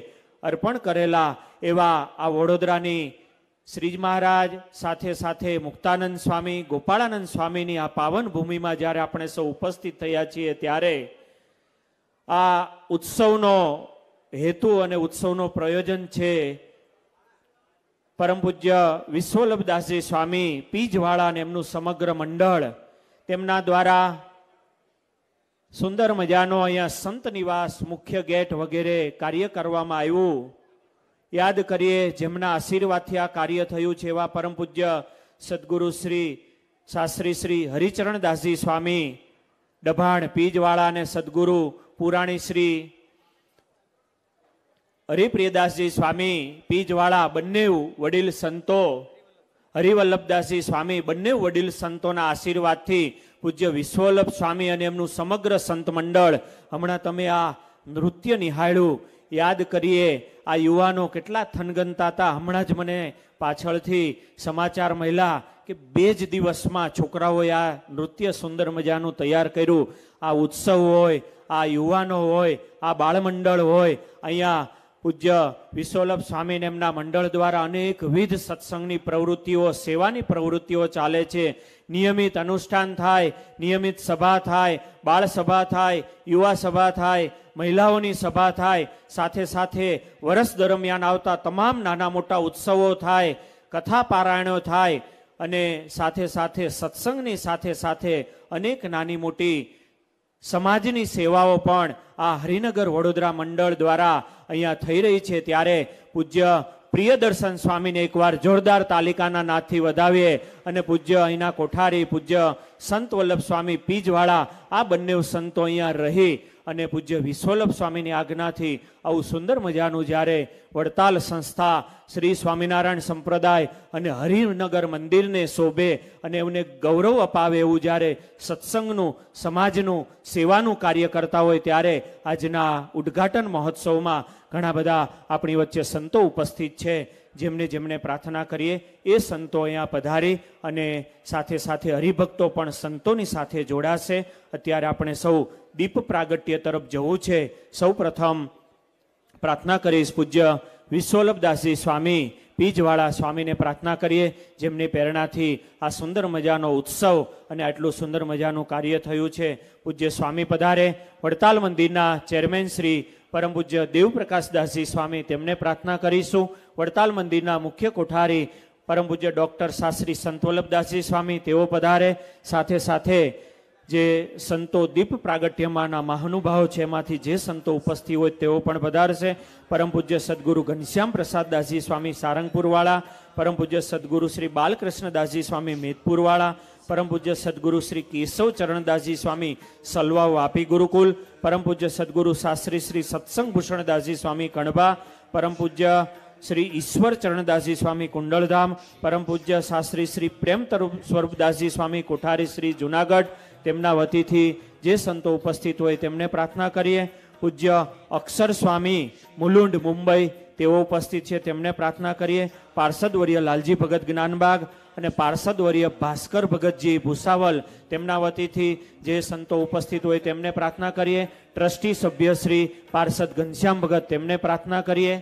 અર્પણ કરેલા. એવા આ વડોદરાની શ્રીજ મહારાજ સાથે સાથે મુક્તાનંદ સ્વામી, ગોપાળાનંદ સ્વામીની આ પાવન ભૂમિમાં જ્યારે આપણે સૌ ઉપસ્થિત થયા છીએ ત્યારે આ ઉત્સવનો હેતુ અને ઉત્સવનો પ્રયોજન છે પરમ પૂજ્ય વિશ્વવલ્લભદાસજી સ્વામી પીજવાળા અને એમનું સમગ્ર મંડળ, તેમના દ્વારા સુંદર મજાનો અહીંયા સંત નિવાસ, મુખ્ય ગેટ વગેરે કાર્ય કરવામાં આવ્યું. યાદ કરીએ જેમના આશીર્વાદથી આ કાર્ય થયું છે એવા પરમ પૂજ્ય સદગુરુ શ્રી શાસ્ત્રી શ્રી હરિચરણદાસજી સ્વામી ડભાણ પીજવાળા અને સદગુરુ પુરાણી શ્રી હરિપ્રિયદાસજી સ્વામી પીજવાળા, બંને વડીલ સંતો, હરિવલ્લભદાસજી સ્વામી, બંને વડીલ સંતોના આશીર્વાદથી પૂજ્ય વિશ્વવલ્લભ સ્વામી અને એમનું સમગ્ર સંત મંડળ. હમણાં તમે આ નૃત્ય નિહાળ્યું. યાદ કરીએ આ યુવાનો કેટલા થનગનતા હતા. હમણાં જ મને પાછળથી સમાચાર મળ્યા કે 2 જ દિવસમાં છોકરાઓએ આ નૃત્ય સુંદર મજાનું તૈયાર કર્યું. આ ઉત્સવ હોય, આ યુવાનો હોય, આ બાળમંડળ હોય, અહીંયા પૂજ્ય વિશ્વવલ્લભ સ્વામીને એમના મંડળ દ્વારા અનેકવિધ સત્સંગની પ્રવૃત્તિઓ, સેવાની પ્રવૃત્તિઓ ચાલે છે. નિયમિત અનુષ્ઠાન થાય, નિયમિત સભા થાય, બાળ સભા થાય, યુવા સભા થાય, મહિલાઓની સભા થાય, સાથે સાથે વર્ષ દરમિયાન આવતા તમામ નાના મોટા ઉત્સવો થાય, કથા પારાયણો થાય અને સાથે સાથે સત્સંગની સાથે સાથે અનેક નાની મોટી સમાજની સેવાઓ પણ આ હરિનગર વડોદરા મંડળ દ્વારા અહીંયા થઈ રહી છે. ત્યારે પૂજ્ય પ્રિયદર્શન સ્વામીને એકવાર જોરદાર તાલિકાના નાદથી વધાવીએ અને પૂજ્ય અહીંના કોઠારી પૂજ્ય સંત વલ્લભ સ્વામી પીજવાળા આ બંને સંતો અહીંયા રહી અને પૂજ્ય વિશ્વવલ્લભ સ્વામીની આજ્ઞાથી આવું સુંદર મજાનું જ્યારે વડતાલ સંસ્થા, શ્રી સ્વામિનારાયણ સંપ્રદાય અને હરિનગર મંદિરને શોભે અને એમને ગૌરવ અપાવે એવું જ્યારે સત્સંગનું, સમાજનું, સેવાનું કાર્ય કરતા હોય ત્યારે આજના ઉદ્ઘાટન મહોત્સવમાં ઘણા બધા આપણી વચ્ચે સંતો ઉપસ્થિત છે. જેમને જેમને પ્રાર્થના કરીએ એ સંતો અહીંયા પધારી અને સાથે સાથે હરિભક્તો પણ સંતોની સાથે જોડાશે. અત્યારે આપણે સૌ દીપ પ્રાગટ્ય તરફ જવું છે. સૌ પ્રથમ પ્રાર્થના કરીશ પૂજ્ય વિશ્વવલ્લભદાસજી સ્વામી પીજવાળા સ્વામીને પ્રાર્થના કરીએ, જેમની પ્રેરણાથી આ સુંદર મજાનો ઉત્સવ અને આટલું સુંદર મજાનું કાર્ય થયું છે. પૂજ્ય સ્વામી પધારે. વડતાલ મંદિરના ચેરમેન શ્રી પરમ પૂજ્ય દેવપ્રકાશદાસજી સ્વામી, તેમને પ્રાર્થના કરીશું. વડતાલ મંદિરના મુખ્ય કોઠારી પરમ પૂજ્ય ડોક્ટર શાસ્ત્રી સંત વલ્લભદાસજી સ્વામી, તેઓ પધારે. સાથે સાથે જે સંતો દીપ પ્રાગટ્યમાંના મહાનુભાવો છે એમાંથી જે સંતો ઉપસ્થિત હોય તેઓ પણ પધારશે. પરમ પૂજ્ય સદગુરુ ઘનશ્યામ પ્રસાદ દાસજી સ્વામી સારંગપુરવાળા, પરમ પૂજ્ય સદગુરુ શ્રી બાલકૃષ્ણ દાસજી સ્વામી મેદપુરવાળા, પરમ પૂજ્ય સદગુરુ શ્રી કેશવ ચરણદાસજી સ્વામી સલવા વાપી ગુરુકુલ, પરમ પૂજ્ય સદગુરુ શાસ્ત્રી શ્રી સત્સંગ ભૂષણદાસજી સ્વામી કણભા, પરમ પૂજ્ય શ્રી ઈશ્વર ચરણદાસજી સ્વામી કુંડલધામ, પરમ પૂજ્ય શાસ્ત્રી શ્રી પ્રેમ સ્વરૂપદાસજી સ્વામી કોઠારી શ્રી જુનાગઢ, તેમના વતીથી જે સંતો ઉપસ્થિત હોય તેમને પ્રાર્થના કરીએ. પૂજ્ય અક્ષર સ્વામી મુલુંડ મુંબઈ તેઓ ઉપસ્થિત છે, તેમને પ્રાર્થના કરીએ. પાર્ષદવર્ય લાલજી ભગત જ્ઞાનબાગ અને પાર્ષદવર્ય ભાસ્કર ભગતજી ભૂસાવલ, તેમના વતીથી જે સંતો ઉપસ્થિત હોય તેમને પ્રાર્થના કરીએ. ટ્રસ્ટી સભ્ય શ્રી પાર્ષદ ઘનશ્યામ ભગત, તેમને પ્રાર્થના કરીએ.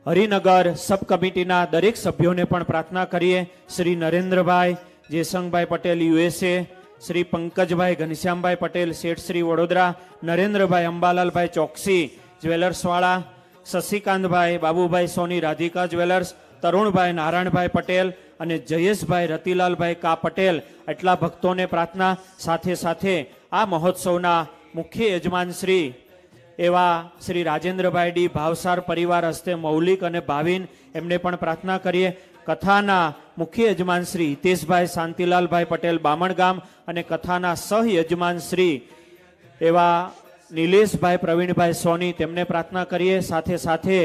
હરિનગર સબ કમિટીના દરેક સભ્યોને પણ પ્રાર્થના કરીએ. શ્રી નરેન્દ્રભાઈ જયસંગભાઈ પટેલ USA, શ્રી પંકજભાઈ ઘનશ્યામભાઈ પટેલ શેઠ શ્રી વડોદરા, નરેન્દ્રભાઈ અંબાલાલભાઈ ચોકસી જ્વેલર્સવાળા, શશિકાંતભાઈ બાબુભાઈ સોની રાધિકા જ્વેલર્સ, તરુણભાઈ નારાયણભાઈ પટેલ અને જયેશભાઈ રતિલાલભાઈ કા પટેલ, એટલા ભક્તોને પ્રાર્થના. સાથે સાથે આ મહોત્સવના મુખ્ય યજમાન શ્રી એવા શ્રી રાજેન્દ્રભાઈ ડી ભાવસાર પરિવાર હસ્તે મૌલિક અને ભાવિન, એમને પણ પ્રાર્થના કરીએ. કથાના મુખ્ય યજમાન શ્રી હિતેશભાઈ શાંતિલાલભાઈ પટેલ બામણગામ અને કથાના સહ યજમાન શ્રી એવા નિલેશભાઈ પ્રવીણભાઈ સોની, તેમને પ્રાર્થના કરીએ. સાથે સાથે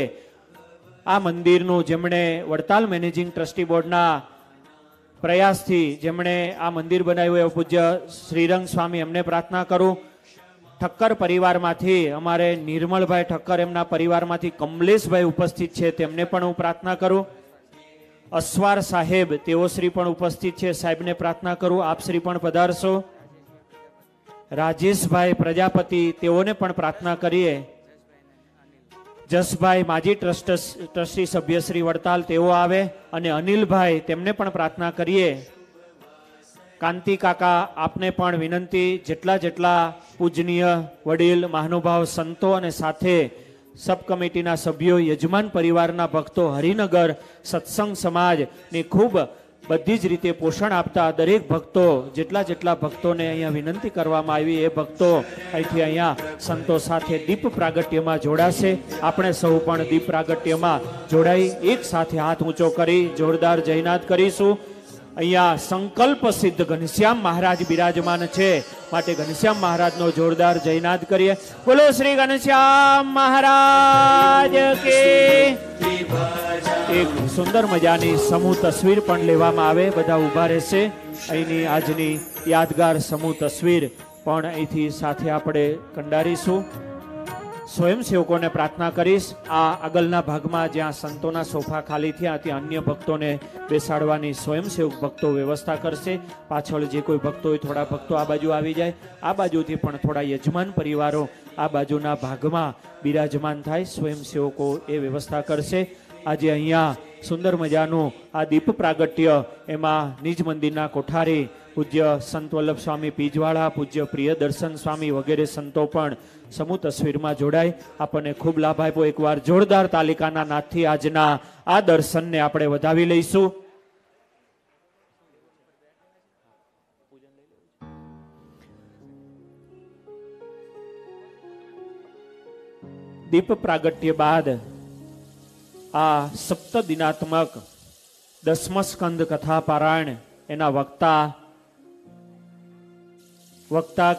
આ મંદિરનું જેમણે વડતાલ મેનેજિંગ ટ્રસ્ટી બોર્ડના પ્રયાસથી જેમણે આ મંદિર બનાવ્યું એવા પૂજ્ય શ્રીરંગ સ્વામી, એમને પ્રાર્થના કરું. ઠક્કર પરિવારમાંથી અમારે નિર્મળભાઈ ઠક્કર, એમના પરિવારમાંથી કમલેશભાઈ ઉપસ્થિત છે, તેમને પણ હું પ્રાર્થના કરું. અસ્વાર સાહેબ તેઓ શ્રી પણ ઉપસ્થિત છે, સાહેબને પ્રાર્થના કરું આપ શ્રી પણ પધારશો. રાજેશભાઈ પ્રજાપતિ, તેઓને પણ પ્રાર્થના કરીએ. જસભાઈ માજી ટ્રસ્ટી સભ્ય શ્રી વડતાલ, તેઓ આવે. અને અનિલભાઈ, તેમને પણ પ્રાર્થના કરીએ. કાંતિ કાકા, આપને પણ વિનંતી, જેટલા પૂજનીય વડીલ મહાનુભાવ સંતો અને સાથે સબ કમિટીના સભ્યો, યજમાન પરિવારના ભક્તો, હરિનગર સત્સંગ સમાજની ખૂબ બધી જ રીતે પોષણ આપતા દરેક ભક્તો, જેટલા ભક્તોને અહીંયા વિનંતી કરવામાં આવી, એ ભક્તો અહીંથી અહીંયા સંતો સાથે દીપ પ્રાગટ્યમાં જોડાશે. આપણે સૌ પણ દીપ પ્રાગટ્યમાં જોડાઈ એક સાથે હાથ ઊંચો કરી જોરદાર જયનાદ કરીશું. અહીંયા સંકલ્પ સિદ્ધ ઘનશ્યામ મહારાજ બિરાજમાન છે, માટે ઘનશ્યામ મહારાજનો જોરદાર જયનાદ કરીએ. બોલો શ્રી ઘનશ્યામ મહારાજ કે. એક સુંદર મજાની સમૂહ તસવીર પણ લેવામાં આવે, બધા ઊભા રહેશે. અહીંની આજની યાદગાર સમૂહ તસવીર પણ અહીંથી સાથે આપણે કંડારીશું. સ્વયંસેવકોને પ્રાર્થના કરીશ, આ આગળના ભાગમાં જ્યાં સંતોના સોફા ખાલી થયા ત્યાં અન્ય ભક્તોને બેસાડવાની સ્વયંસેવક ભક્તો વ્યવસ્થા કરશે. પાછળ જે કોઈ ભક્તો હોય, થોડા ભક્તો આ બાજુ આવી જાય, આ બાજુથી પણ થોડા યજમાન પરિવારો આ બાજુના ભાગમાં બિરાજમાન થાય, સ્વયંસેવકો એ વ્યવસ્થા કરશે. આજે અહીંયા સુંદર મજાનું આ દીપ પ્રાગટ્ય, એમાં નિજ મંદિરના કોઠારી પૂજ્ય સંત વલ્લભ સ્વામી પીજવાળા, પૂજ્ય પ્રિયદર્શન સ્વામી વગેરે સંતો પણ સમૂહ તસવીરમાં જોડાય. આપણને ખૂબ લાભ આપ્યો. એકવાર જોરદાર તાલિકાના નાદથી આજના આ દર્શનને આપણે વધાવી લઈશું. દીપ પ્રાગટ્ય બાદ આ સપ્ત દિનાત્મક દસમસ્કંદ કથા પારાયણ, એના વક્તા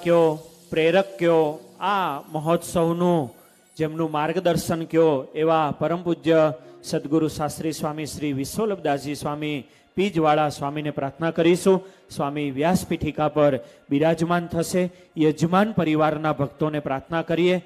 કયો, પ્રેરક કયો, આ મહોત્સવનું જેમનું માર્ગદર્શન કયો એવા પરમ પૂજ્ય સદગુરુ શાસ્ત્રી સ્વામી શ્રી વિશ્વવલ્લભદાસજી સ્વામી પીજવાળા સ્વામીને પ્રાર્થના કરીશું. સ્વામી વ્યાસપીઠિકા પર બિરાજમાન થશે. યજમાન પરિવારના ભક્તોને પ્રાર્થના કરીએ.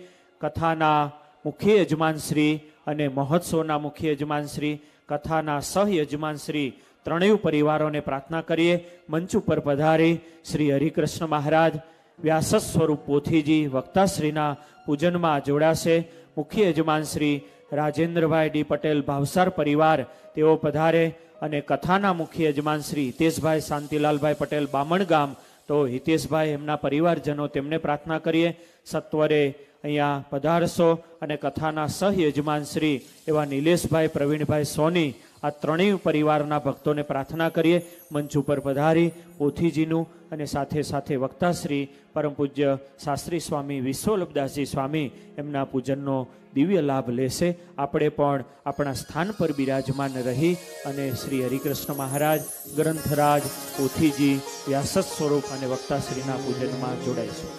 કથાના મુખ્ય યજમાન શ્રી અને મહોત્સવના મુખ્ય યજમાન શ્રી, કથાના સહ યજમાન શ્રી, ત્રણેય પરિવારોને પ્રાર્થના કરીએ. મંચ ઉપર પધારી શ્રી હરિકૃષ્ણ મહારાજ વ્યાસ સ્વરૂપ પોથીજી વક્તાશ્રીના પૂજનમાં જોડાશે. મુખ્ય યજમાન શ્રી રાજેન્દ્રભાઈ ડી પટેલ ભાવસાર પરિવાર, તેઓ પધારે. અને કથાના મુખ્ય યજમાન શ્રી હિતેશભાઈ શાંતિલાલભાઈ પટેલ બામણગામ, તો હિતેશભાઈ એમના પરિવારજનો, તેમને પ્રાર્થના કરીએ સત્વરે અહીંયા પધારશો. અને કથાના સહ યજમાન શ્રી એવા નિલેશભાઈ પ્રવીણભાઈ સોની આ ત્રણેય પરિવારના ભક્તોને પ્રાર્થના કરીએ મંચ ઉપર પધારી પોથીજીનું અને સાથે સાથે વક્તાશ્રી પરમ પૂજ્ય શાસ્ત્રી સ્વામી વિશ્વવલ્લભદાસજી સ્વામી એમના પૂજનનો દિવ્ય લાભ લેશે. આપણે પણ આપણા સ્થાન પર બિરાજમાન રહી અને શ્રી હરિકૃષ્ણ મહારાજ, ગ્રંથરાજ, પોથીજી, વ્યાસ સ્વરૂપ અને વક્તાશ્રીના પૂજનમાં જોડાઈશું.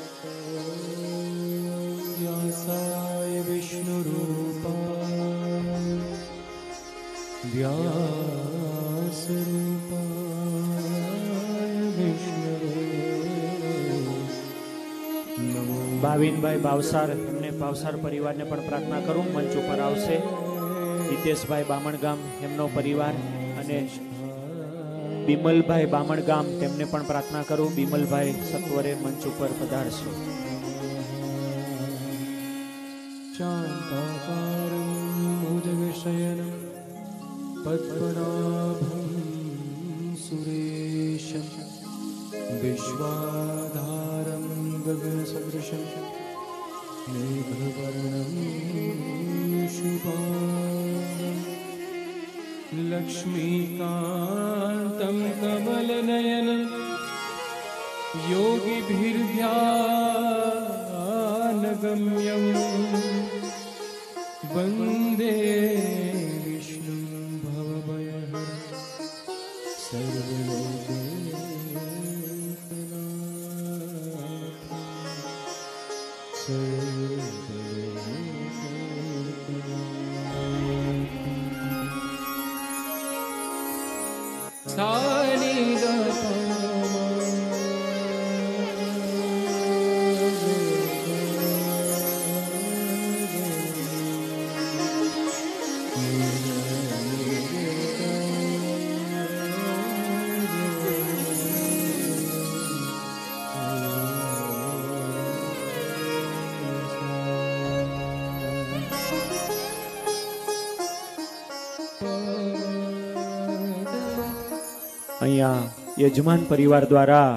व्यासाय विष्णुरूपाय व्यासरूपाय विष्णवे नमो. ભાવિનભાઈ ભાવસાર, એમને ભાવસાર પરિવારને પણ પ્રાર્થના કરું, મંચ ઉપર આવશે. હિતેશભાઈ બામણગામ, એમનો પરિવાર, અને બિમલભાઈ બામણગામ, તેમને પણ પ્રાર્થના કરું. બિમલભાઈ સત્વરે મંચ ઉપર પધારશે. शान्ताकारं भुजगशयनं पद्मनाभं सुरेशं विश्वाधारं गगनसदृशं मेघवर्णं शुभांगं लक्ष्मीकान्तं कमलनयनं योगिभिर्ध्यानगम्यं वन्दे विष्णुं भवभयहरं અહીંયા યજમાન પરિવાર દ્વારા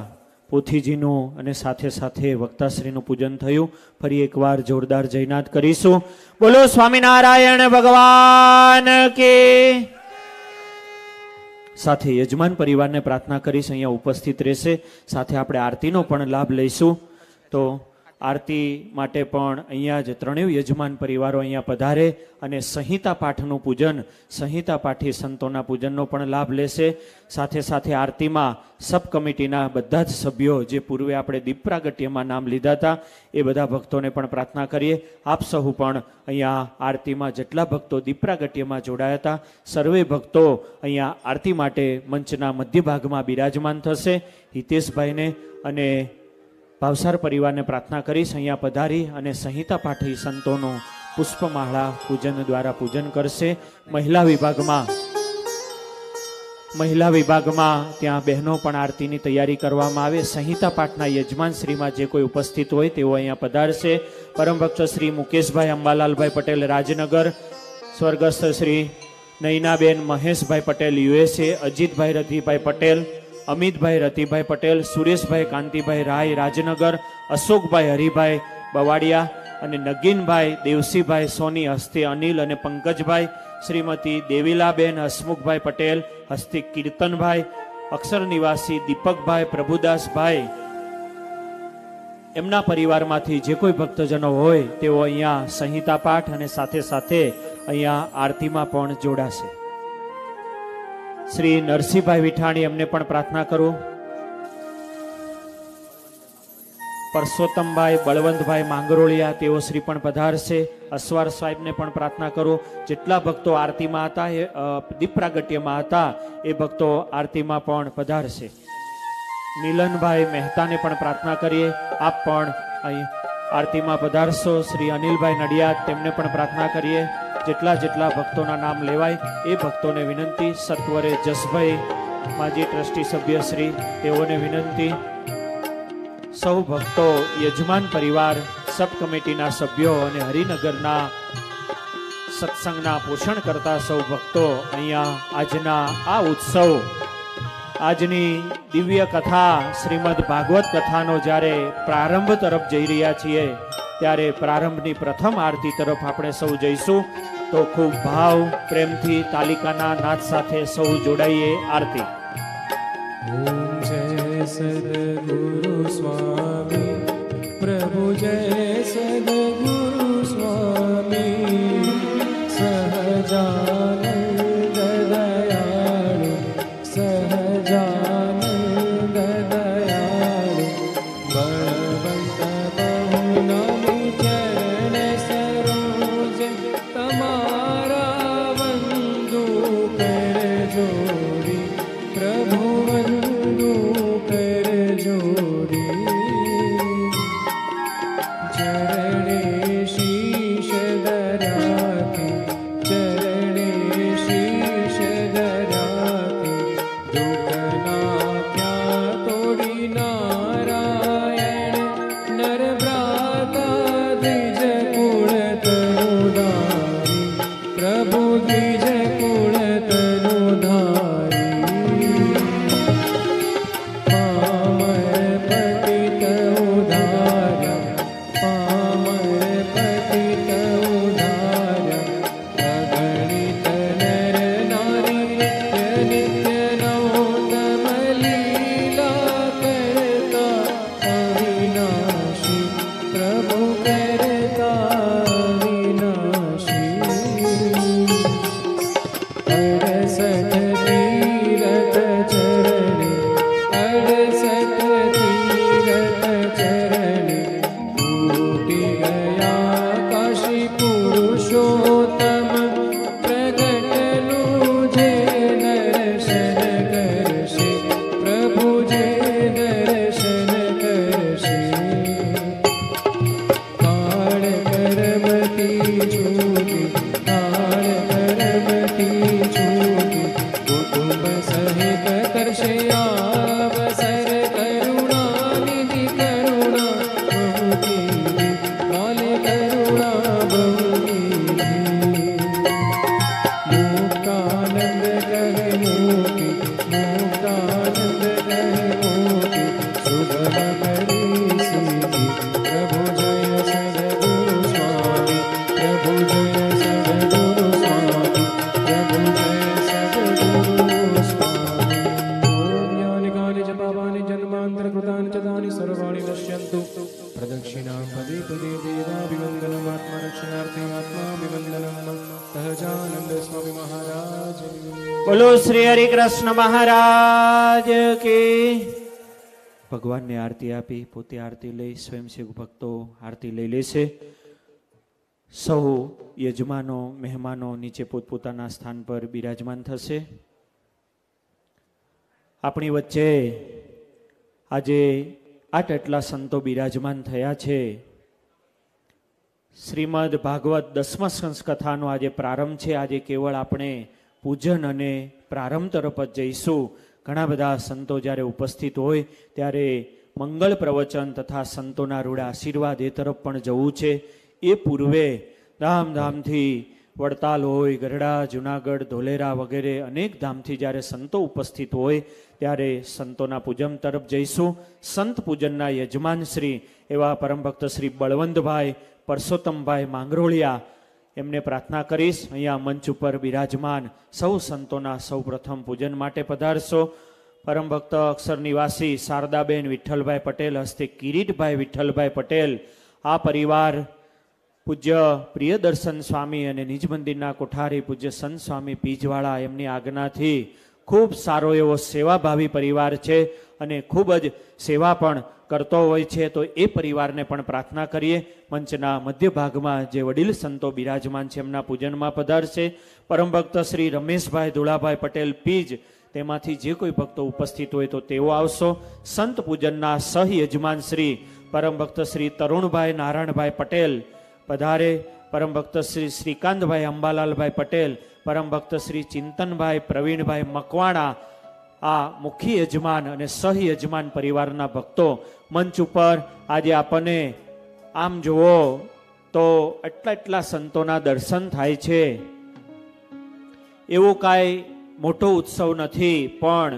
પોથીજીનું અને સાથે સાથે વક્તાશ્રીનું પૂજન થયું. ફરી એકવાર જોરદાર જયનાદ કરીશું. બોલો સ્વામિનારાયણ ભગવાન કે. સાથે યજમાન પરિવારને પ્રાર્થના કરીશ અહીંયા ઉપસ્થિત રહેશે. સાથે આપણે આરતીનો પણ લાભ લઈશું. તો આરતી માટે પણ અહીંયા જ ત્રણેય યજમાન પરિવારો અહીંયા પધારે અને સંહિતા પાઠનું પૂજન, સંહિતા પાઠી સંતોના પૂજનનો પણ લાભ લેશે. સાથે સાથે આરતીમાં સબ કમિટીના બધા જ સભ્યો જે પૂર્વે આપણે દીપ પ્રાગટ્યમાં નામ લીધા હતા એ બધા ભક્તોને પણ પ્રાર્થના કરીએ. આપ સહુ પણ અહીંયા આરતીમાં જેટલા ભક્તો દીપ પ્રાગટ્યમાં જોડાયા હતા સર્વે ભક્તો અહીંયા આરતી માટે મંચના મધ્ય ભાગમાં બિરાજમાન થશે. હિતેશભાઈને અને ભાવસાર પરિવારને પ્રાર્થના કરીશ અહીંયા પધારી અને સંહિતા પાઠી સંતોનું પુષ્પમાળા પૂજન દ્વારા પૂજન કરશે. મહિલા વિભાગમાં ત્યાં બહેનો પણ આરતીની તૈયારી કરવામાં આવે. સંહિતા પાઠના યજમાન શ્રીમાં જે કોઈ ઉપસ્થિત હોય તેઓ અહીંયા પધારશે. પરમ ભક્ત શ્રી મુકેશભાઈ અંબાલાલભાઈ પટેલ રાજનગર, સ્વર્ગસ્થ શ્રી નૈનાબેન મહેશભાઈ પટેલ USA, અજીતભાઈ રતિભાઈ પટેલ, અમિતભાઈ રતિભાઈ પટેલ, સુરેશભાઈ કાંતિભાઈ રાય રાજનગર, અશોકભાઈ હરિભાઈ બવાડિયા અને નગીનભાઈ દેવસીભાઈ સોની હસ્તે અનિલ અને પંકજભાઈ, શ્રીમતી દેવીલાબેન હસમુખભાઈ પટેલ હસ્તે કીર્તનભાઈ, અક્ષર નિવાસી દીપકભાઈ પ્રભુદાસભાઈ, એમના પરિવારમાંથી જે કોઈ ભક્તજનો હોય તેઓ અહીંયા સંહિતા પાઠ અને સાથે સાથે અહીંયા આરતીમાં પણ જોડાશે. શ્રી નરસિંહભાઈ વિઠાણી એમને પણ પ્રાર્થના કરું. પરસોત્તમભાઈ બળવંતભાઈ માંગરોળિયા તેઓ શ્રી પણ પધારશે. અસવાર સાહેબને પણ પ્રાર્થના કરું. જેટલા ભક્તો આરતીમાં હતા એ દીપ પ્રાગટ્યમાં હતા એ ભક્તો આરતીમાં પણ પધારશે. મિલનભાઈ મહેતાને પણ પ્રાર્થના કરીએ. આપ પણ અહીં આરતીમાં પધારશો. શ્રી અનિલભાઈ નડિયાદ તેમને પણ પ્રાર્થના કરીએ. જેટલા ભક્તોના નામ લેવાય એ ભક્તોને વિનંતી. સત્વરે જસભાઈ માજી ટ્રસ્ટી સભ્ય શ્રી તેઓને વિનંતી. સૌ ભક્તો, યજમાન પરિવાર, સબ કમિટીના સભ્યો અને હરિનગરના સત્સંગના પોષણ કરતા સૌ ભક્તો અહીંયા આજના આ ઉત્સવ, આજની દિવ્ય કથા શ્રીમદ ભાગવત કથાનો જ્યારે પ્રારંભ તરફ જઈ રહ્યા છીએ ત્યારે પ્રારંભની પ્રથમ આરતી તરફ આપણે સૌ જઈશું. તો ખૂબ ભાવ પ્રેમથી તાલિકાના નાદ સાથે સૌ જોડાઈએ. આરતી. ઓમ જય સદગુરુ સ્વામી પ્રભુ જય સદગુરુ સ્વામી સહજાનંદ દયાળુ સહજાનંદ દયાળુ બળવંત બહુનામી ચરણ સરોજ તમારા વંદુ કર જોડી પ્રભુ વંદુ કર જોડી ચરણે શીશ ધરાતી ચરણે શીશ ધરાતી દુઃખના ક્યાં તોડી નારાયણ નરભ્રાતા દ્વિજ કુળ તનુધારી પ્રભુ દ્વિજ કુળ તનુધારી પામર પતિત ઉધાર્યા પામર પતિત ઉધાર્યા અગણિત નર નારી નિત્ય નવોત્તમ લીલા કરતા અવિનાશી પ્રભુ કરતા અવિનાશી 68 તીરથ ચરણે 68 તીરથ ચરણે તૂટી ગયા કાશી પુરુષોત્તમ પ્રગટનું જે દર્શન કરશે પ્રભુ જે દર્શન કરશે કાળ કરમતી છૂટી કાળ કરમતી છૂટી કુટુંબ સહિત કરશે આવસર કરુણા નિધિ કરુણા બહુ કીધી કાલે કરુણા બહુ કીધી મુક્તાનંદ કહે મોટી મુક્તાનંદ કહે મોટી સુગમ કરી સીધી પ્રભુ જય સદગુરુ સ્વામી પ્રભુ જય સદગુરુ સ્વામી પ્રભુ જય સદગુરુ સ્વામી ઓમ યાની કાની ચ પાપાની જન્માંતર કૃતાની ચ તાની સર્વાણી નશ્યંતુ પ્રદક્ષિણાં પદે પદે દેવાભિવંદનમ આત્મા રક્ષણાર્થે આત્માભિવંદનમ સહજાનંદ સ્વામી મહારાજ બોલો શ્રી હરિકૃષ્ણ મહારાજ કી. ભગવાનને આરતી આપી પોતે આરતી લઈ સ્વયંસેવક ભક્તો આરતી લઈ લેશે. સૌ યજમાનો મહેમાનો નીચે પોતપોતાના સ્થાન પર બિરાજમાન થશે. આપણી વચ્ચે આજે આટલા સંતો બિરાજમાન થયા છે. શ્રીમદ ભાગવત 10મા સંસ્કથાનો આજે પ્રારંભ છે. આજે કેવળ આપણે પૂજન અને પ્રારંભ તરફ જ જઈશું. ઘણા બધા સંતો જ્યારે ઉપસ્થિત હોય ત્યારે મંગળ પ્રવચન તથા સંતોના રૂડા આશીર્વાદ એ તરફ પણ જવું છે. એ પૂર્વે ધામધામથી વડતાલ હોય, ગરડા, જુનાગઢ, ધોલેરા વગેરે અનેક ધામથી જ્યારે સંતો ઉપસ્થિત હોય ત્યારે સંતોના પૂજન તરફ જઈશું. સંત પૂજનના યજમાન શ્રી એવા પરમ ભક્ત શ્રી બળવંતભાઈ પરસોત્તમભાઈ માંગરોળિયા એમને પ્રાર્થના કરીશ અહીંયા મંચ ઉપર બિરાજમાન સૌ સંતોના સૌ પ્રથમ પૂજન માટે પધારશો. પરમ ભક્ત અક્ષર નિવાસી શારદાબેન વિઠ્ઠલભાઈ પટેલ હસ્તે કિરીટભાઈ વિઠ્ઠલભાઈ પટેલ આ પરિવાર પૂજ્ય પ્રિયદર્શન સ્વામી અને નિજ મંદિરના કોઠારી પૂજ્ય સંત સ્વામી પીજવાળા એમની આજ્ઞાથી ખૂબ સારો એવો સેવાભાવી પરિવાર છે અને ખૂબ જ સેવા પણ કરતો હોય છે. તો એ પરિવારને પણ પ્રાર્થના કરીએ. મંચના મધ્ય ભાગમાં જે વડીલ સંતો બિરાજમાન છે એમના પૂજનમાં પધારશે. પરમ ભક્ત શ્રી રમેશભાઈ ધુળાભાઈ પટેલ પીજ તેમાંથી જે કોઈ ભક્તો ઉપસ્થિત હોય તો તેઓ આવશો. સંત પૂજનના સહ યજમાન શ્રી પરમ ભક્ત શ્રી તરુણભાઈ નારાયણભાઈ પટેલ પધારે. પરમ ભક્ત શ્રી શ્રીકાંતભાઈ અંબાલાલભાઈ પટેલ, પરમ ભક્ત શ્રી ચિંતનભાઈ પ્રવીણભાઈ મકવાણા આ મુખ્ય યજમાન અને સહ યજમાન પરિવારના ભક્તો મંચ ઉપર આજે આપણને આમ જુઓ તો એટલા સંતોના દર્શન થાય છે. એવું કાંઈ મોટો ઉત્સવ નથી, પણ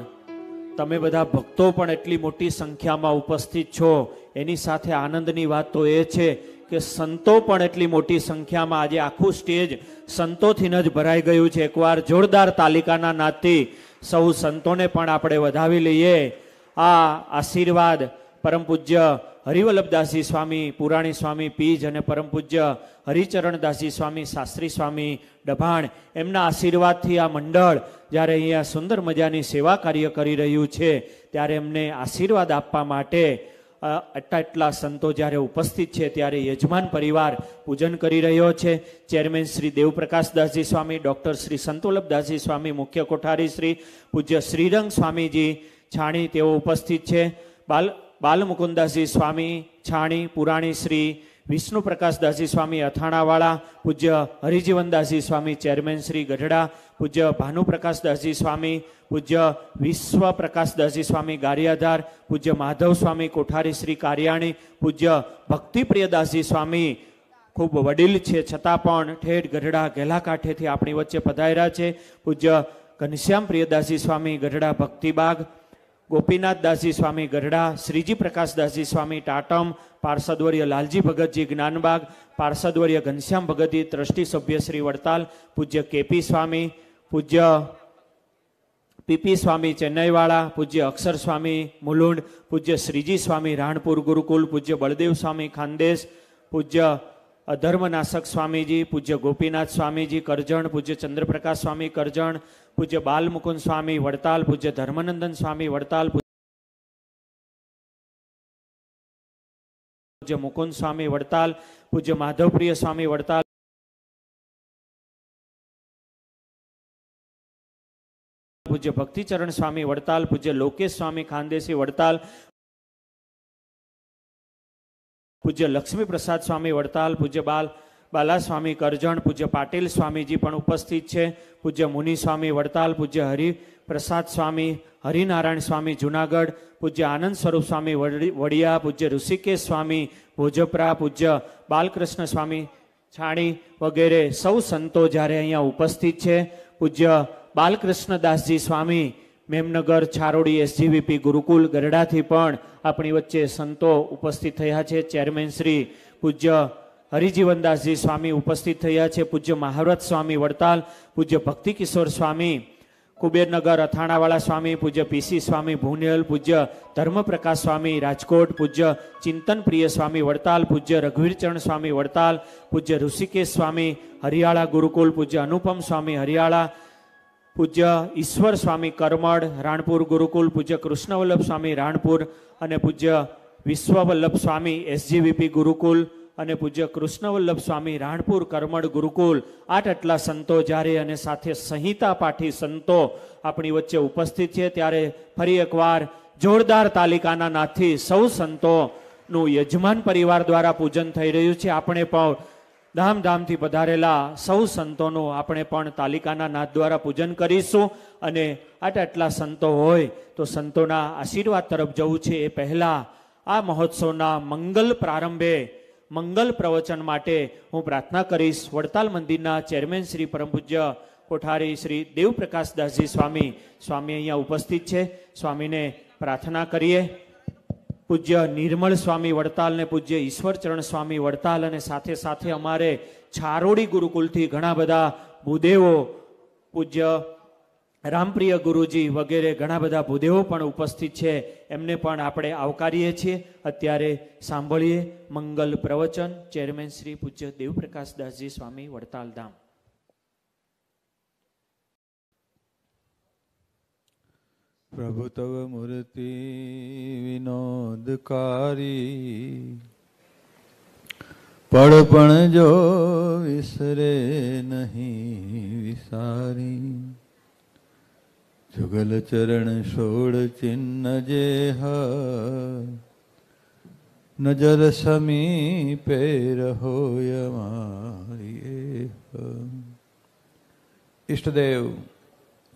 તમે બધા ભક્તો પણ એટલી મોટી સંખ્યામાં ઉપસ્થિત છો. એની સાથે આનંદની વાત તો એ છે કે સંતો પણ એટલી મોટી સંખ્યામાં, આજે આખું સ્ટેજ સંતોથી જ ભરાઈ ગયું છે. એકવાર જોરદાર તાલિકાના નાદથી સૌ સંતોને પણ આપણે વધાવી લઈએ. આ આશીર્વાદ પરમ પૂજ્ય હરિવલ્લભદાસજી સ્વામી પુરાણી સ્વામી પીજ અને પરમ પૂજ્ય હરિચરણદાસજી સ્વામી શાસ્ત્રી સ્વામી ડભાણ, એમના આશીર્વાદથી આ મંડળ જ્યારે અહીંયા સુંદર મજાની સેવા કાર્ય કરી રહ્યું છે, ત્યારે એમને આશીર્વાદ આપવા માટે એટલા સંતો જ્યારે ઉપસ્થિત છે, ત્યારે યજમાન પરિવાર પૂજન કરી રહ્યો છે. ચેરમેન શ્રી દેવપ્રકાશદાસજી સ્વામી, ડૉક્ટર શ્રી સંતવલ્લભદાસજી સ્વામી, મુખ્ય કોઠારી શ્રી પૂજ્ય શ્રીરંગ સ્વામીજી છાણી તેઓ ઉપસ્થિત છે. બાલમુકુદાસજી સ્વામી છાણી, પુરાણી શ્રી વિષ્ણુ પ્રકાશદાસજી સ્વામી અથાણાવાળા, પૂજ્ય હરિજીવનદાસજી સ્વામી ચેરમેન શ્રી ગઢડા, પૂજ્ય ભાનુપ્રકાશદાસજી સ્વામી, પૂજ્ય વિશ્વ પ્રકાશદાસજી સ્વામી ગારિયાધાર, પૂજ્ય માધવ સ્વામી કોઠારી શ્રી કારિયાણી, પૂજ્ય ભક્તિપ્રિયદાસજી સ્વામી ખૂબ વડીલ છે છતાં પણ ઠેઠ ગઢડા ઘેલા કાંઠેથી આપણી વચ્ચે પધાર્યા છે. પૂજ્ય ઘનશ્યામ પ્રિયદાસજી સ્વામી ગઢડા ભક્તિબાગ, ગોપીનાથદાસજી સ્વામી ગઢડા, શ્રીજી પ્રકાશદાસજી સ્વામી ટાટમ, પાર્ષદવર્ય લાલજી ભગતજી જ્ઞાનબાગ, પાર્ષદવર્ય ઘનશ્યામ ભગતજી ટ્રસ્ટી સભ્ય શ્રી વડતાલ, પૂજ્ય કેપી સ્વામી, પૂજ્ય પીપી સ્વામી ચેન્નઈવાળા, પૂજ્ય અક્ષર સ્વામી મુલુંડ, પૂજ્ય શ્રીજી સ્વામી રાણપુર ગુરુકુલ, પૂજ્ય બળદેવ સ્વામી ખાનદેશ, પૂજ્ય અધર્મનાશક સ્વામીજી, પૂજ્ય ગોપીનાથ સ્વામીજી કરજણ, પૂજ્ય ચંદ્રપ્રકાશ સ્વામી કરજણ, પૂજ્ય બાલમુકુંદ સ્વામી વડતાલ, પૂજ્ય ધર્મનંદન સ્વામી વડતાલ, પૂજ્ય મુકુંદ સ્વામી વડતાલ, પૂજ્ય માધવપ્રિય સ્વામી વડતાલ, પૂજ્ય ભક્તિચરણ સ્વામી વડતાલ, પૂજ્ય લોકેશ સ્વામી ખાનદેશી વડતાલ, પૂજ્ય લક્ષ્મી પ્રસાદ સ્વામી વડતાલ, પૂજ્ય બાલાસ્વામી કરજણ, પૂજ્ય પાટીલ સ્વામીજી પણ ઉપસ્થિત છે. પૂજ્ય મુનિ સ્વામી વડતાલ, પૂજ્ય હરિપ્રસાદ સ્વામી, હરિનારાયણ સ્વામી જુનાગઢ, પૂજ્ય આનંદ સ્વરૂપ સ્વામી વડિયા, પૂજ્ય ઋષિકેશ સ્વામી ભોજપરા, પૂજ્ય બાલકૃષ્ણ સ્વામી છાણી વગેરે સૌ સંતો જ્યારે અહીંયા ઉપસ્થિત છે. પૂજ્ય બાલકૃષ્ણદાસજી સ્વામી મેમનગર છારોડી SGVP ગુરુકુલ ગરડાથી પણ આપણી વચ્ચે સંતો ઉપસ્થિત થયા છે. ચેરમેન શ્રી પૂજ્ય હરિજીવનદાસજી સ્વામી ઉપસ્થિત થયા છે. પૂજ્ય મહાવ્રત સ્વામી વડતાલ, પૂજ્ય ભક્તિ કિશોર સ્વામી કુબેરનગર અથાણાવાળા સ્વામી, પૂજ્ય PC સ્વામી ભુનેલ, પૂજ્ય ધર્મપ્રકાશ સ્વામી રાજકોટ, પૂજ્ય ચિંતન પ્રિય સ્વામી વડતાલ, પૂજ્ય રઘુવીરચરણ સ્વામી વડતાલ, પૂજ્ય ઋષિકેશ સ્વામી હરિયાળા ગુરુકુલ, પૂજ્ય અનુપમ સ્વામી હરિયાળા, પૂજ્ય ઈશ્વર સ્વામી કરમડ રાણપુર ગુરુકુલ, પૂજ્ય કૃષ્ણવલ્લભ સ્વામી રાણપુર અને પૂજ્ય વિશ્વવલ્લભ સ્વામી SGVP ગુરુકુલ અને પૂજ્ય કૃષ્ણવલ્લભ સ્વામી રાણપુર કરમડ ગુરુકુલ. આટલા સંતો જ્યારે અને સાથે સંહિતા પાઠી સંતો આપણી વચ્ચે ઉપસ્થિત છે, ત્યારે ફરી એકવાર જોરદાર તાલિકાના નાદથી સૌ સંતોનું યજમાન પરિવાર દ્વારા પૂજન થઈ રહ્યું છે. આપણે પણ ધામધામથી પધારેલા સૌ સંતોનું આપણે પણ તાલિકાના નાદ દ્વારા પૂજન કરીશું. અને આટલા સંતો હોય તો સંતોના આશીર્વાદ તરફ જવું છે. એ પહેલા આ મહોત્સવના મંગલ પ્રારંભે મંગલ પ્રવચન માટે હું પ્રાર્થના કરીશ. વડતાલ મંદિરના ચેરમેન શ્રી પરમ પૂજ્ય કોઠારી શ્રી દેવપ્રકાશદાસજી સ્વામી અહીંયા ઉપસ્થિત છે. સ્વામીને પ્રાર્થના કરીએ. પૂજ્ય નિર્મળ સ્વામી વડતાલ ને પૂજ્ય ઈશ્વરચરણ સ્વામી વડતાલ અને સાથે સાથે અમારે છારોડી ગુરુકુલથી ઘણા બધા ભૂદેવો, પૂજ્ય રામપ્રિય ગુરુજી વગેરે ઘણા બધા ભૂદેવો પણ ઉપસ્થિત છે. એમને પણ આપણે આવકારીએ છીએ. અત્યારે સાંભળીએ મંગલ પ્રવચન ચેરમેન શ્રી પૂજ્ય દેવપ્રકાશદાસજી સ્વામી વડતાલ ધામ. પ્રભુ તવ મૂર્તિ વિનોદકારી, પડપણ જો વિસરે નહીં વિસારી, જુગલ ચરણ છોડ ચિહ્ન જે નજર સમીપે રહોય મારી. ઈષ્ટદેવ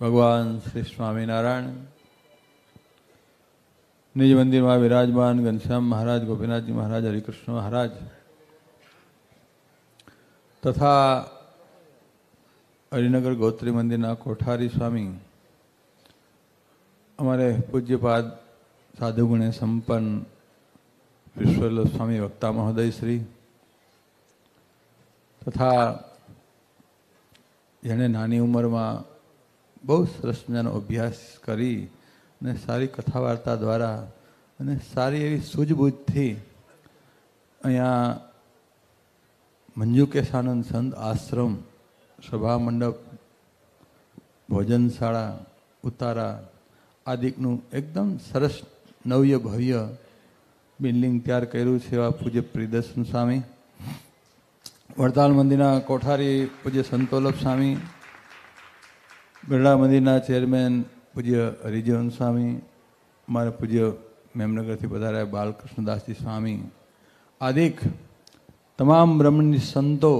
ભગવાન શ્રી સ્વામિનારાયણ નિજ મંદિરમાં વિરાજમાન ઘનશ્યામ મહારાજ, ગોપીનાથજી મહારાજ, હરિકૃષ્ણ મહારાજ તથા હરિનગર ગોત્રી મંદિરના કોઠારી સ્વામી, અમારે પૂજ્યપાદ સાધુગુણે સંપન્ન વિશ્વવલ્લભ સ્વામી વક્તા મહોદય શ્રી, તથા જેણે નાની ઉંમરમાં બહુ સરસ મજાનો અભ્યાસ કરી અને સારી કથા વાર્તા દ્વારા અને સારી એવી સૂઝબૂઝથી અહીંયા મંજુકેશાનંદ સંત આશ્રમ, સભા મંડપ, ભોજનશાળા, ઉતારા આદિકનું એકદમ સરસ નવ્ય ભવ્ય બિલ્ડિંગ તૈયાર કર્યું છે એવા પૂજ્ય પ્રિયદર્શન સ્વામી, વડતાલ મંદિરના કોઠારી પૂજ્ય સંતોલભ સ્વામી, ગરડા મંદિરના ચેરમેન પૂજ્ય હરિજીવન સ્વામી, અમારા પૂજ્ય મેમનગરથી પધાર્યા બાલકૃષ્ણદાસજી સ્વામી આદિક તમામ બ્રહ્મની સંતો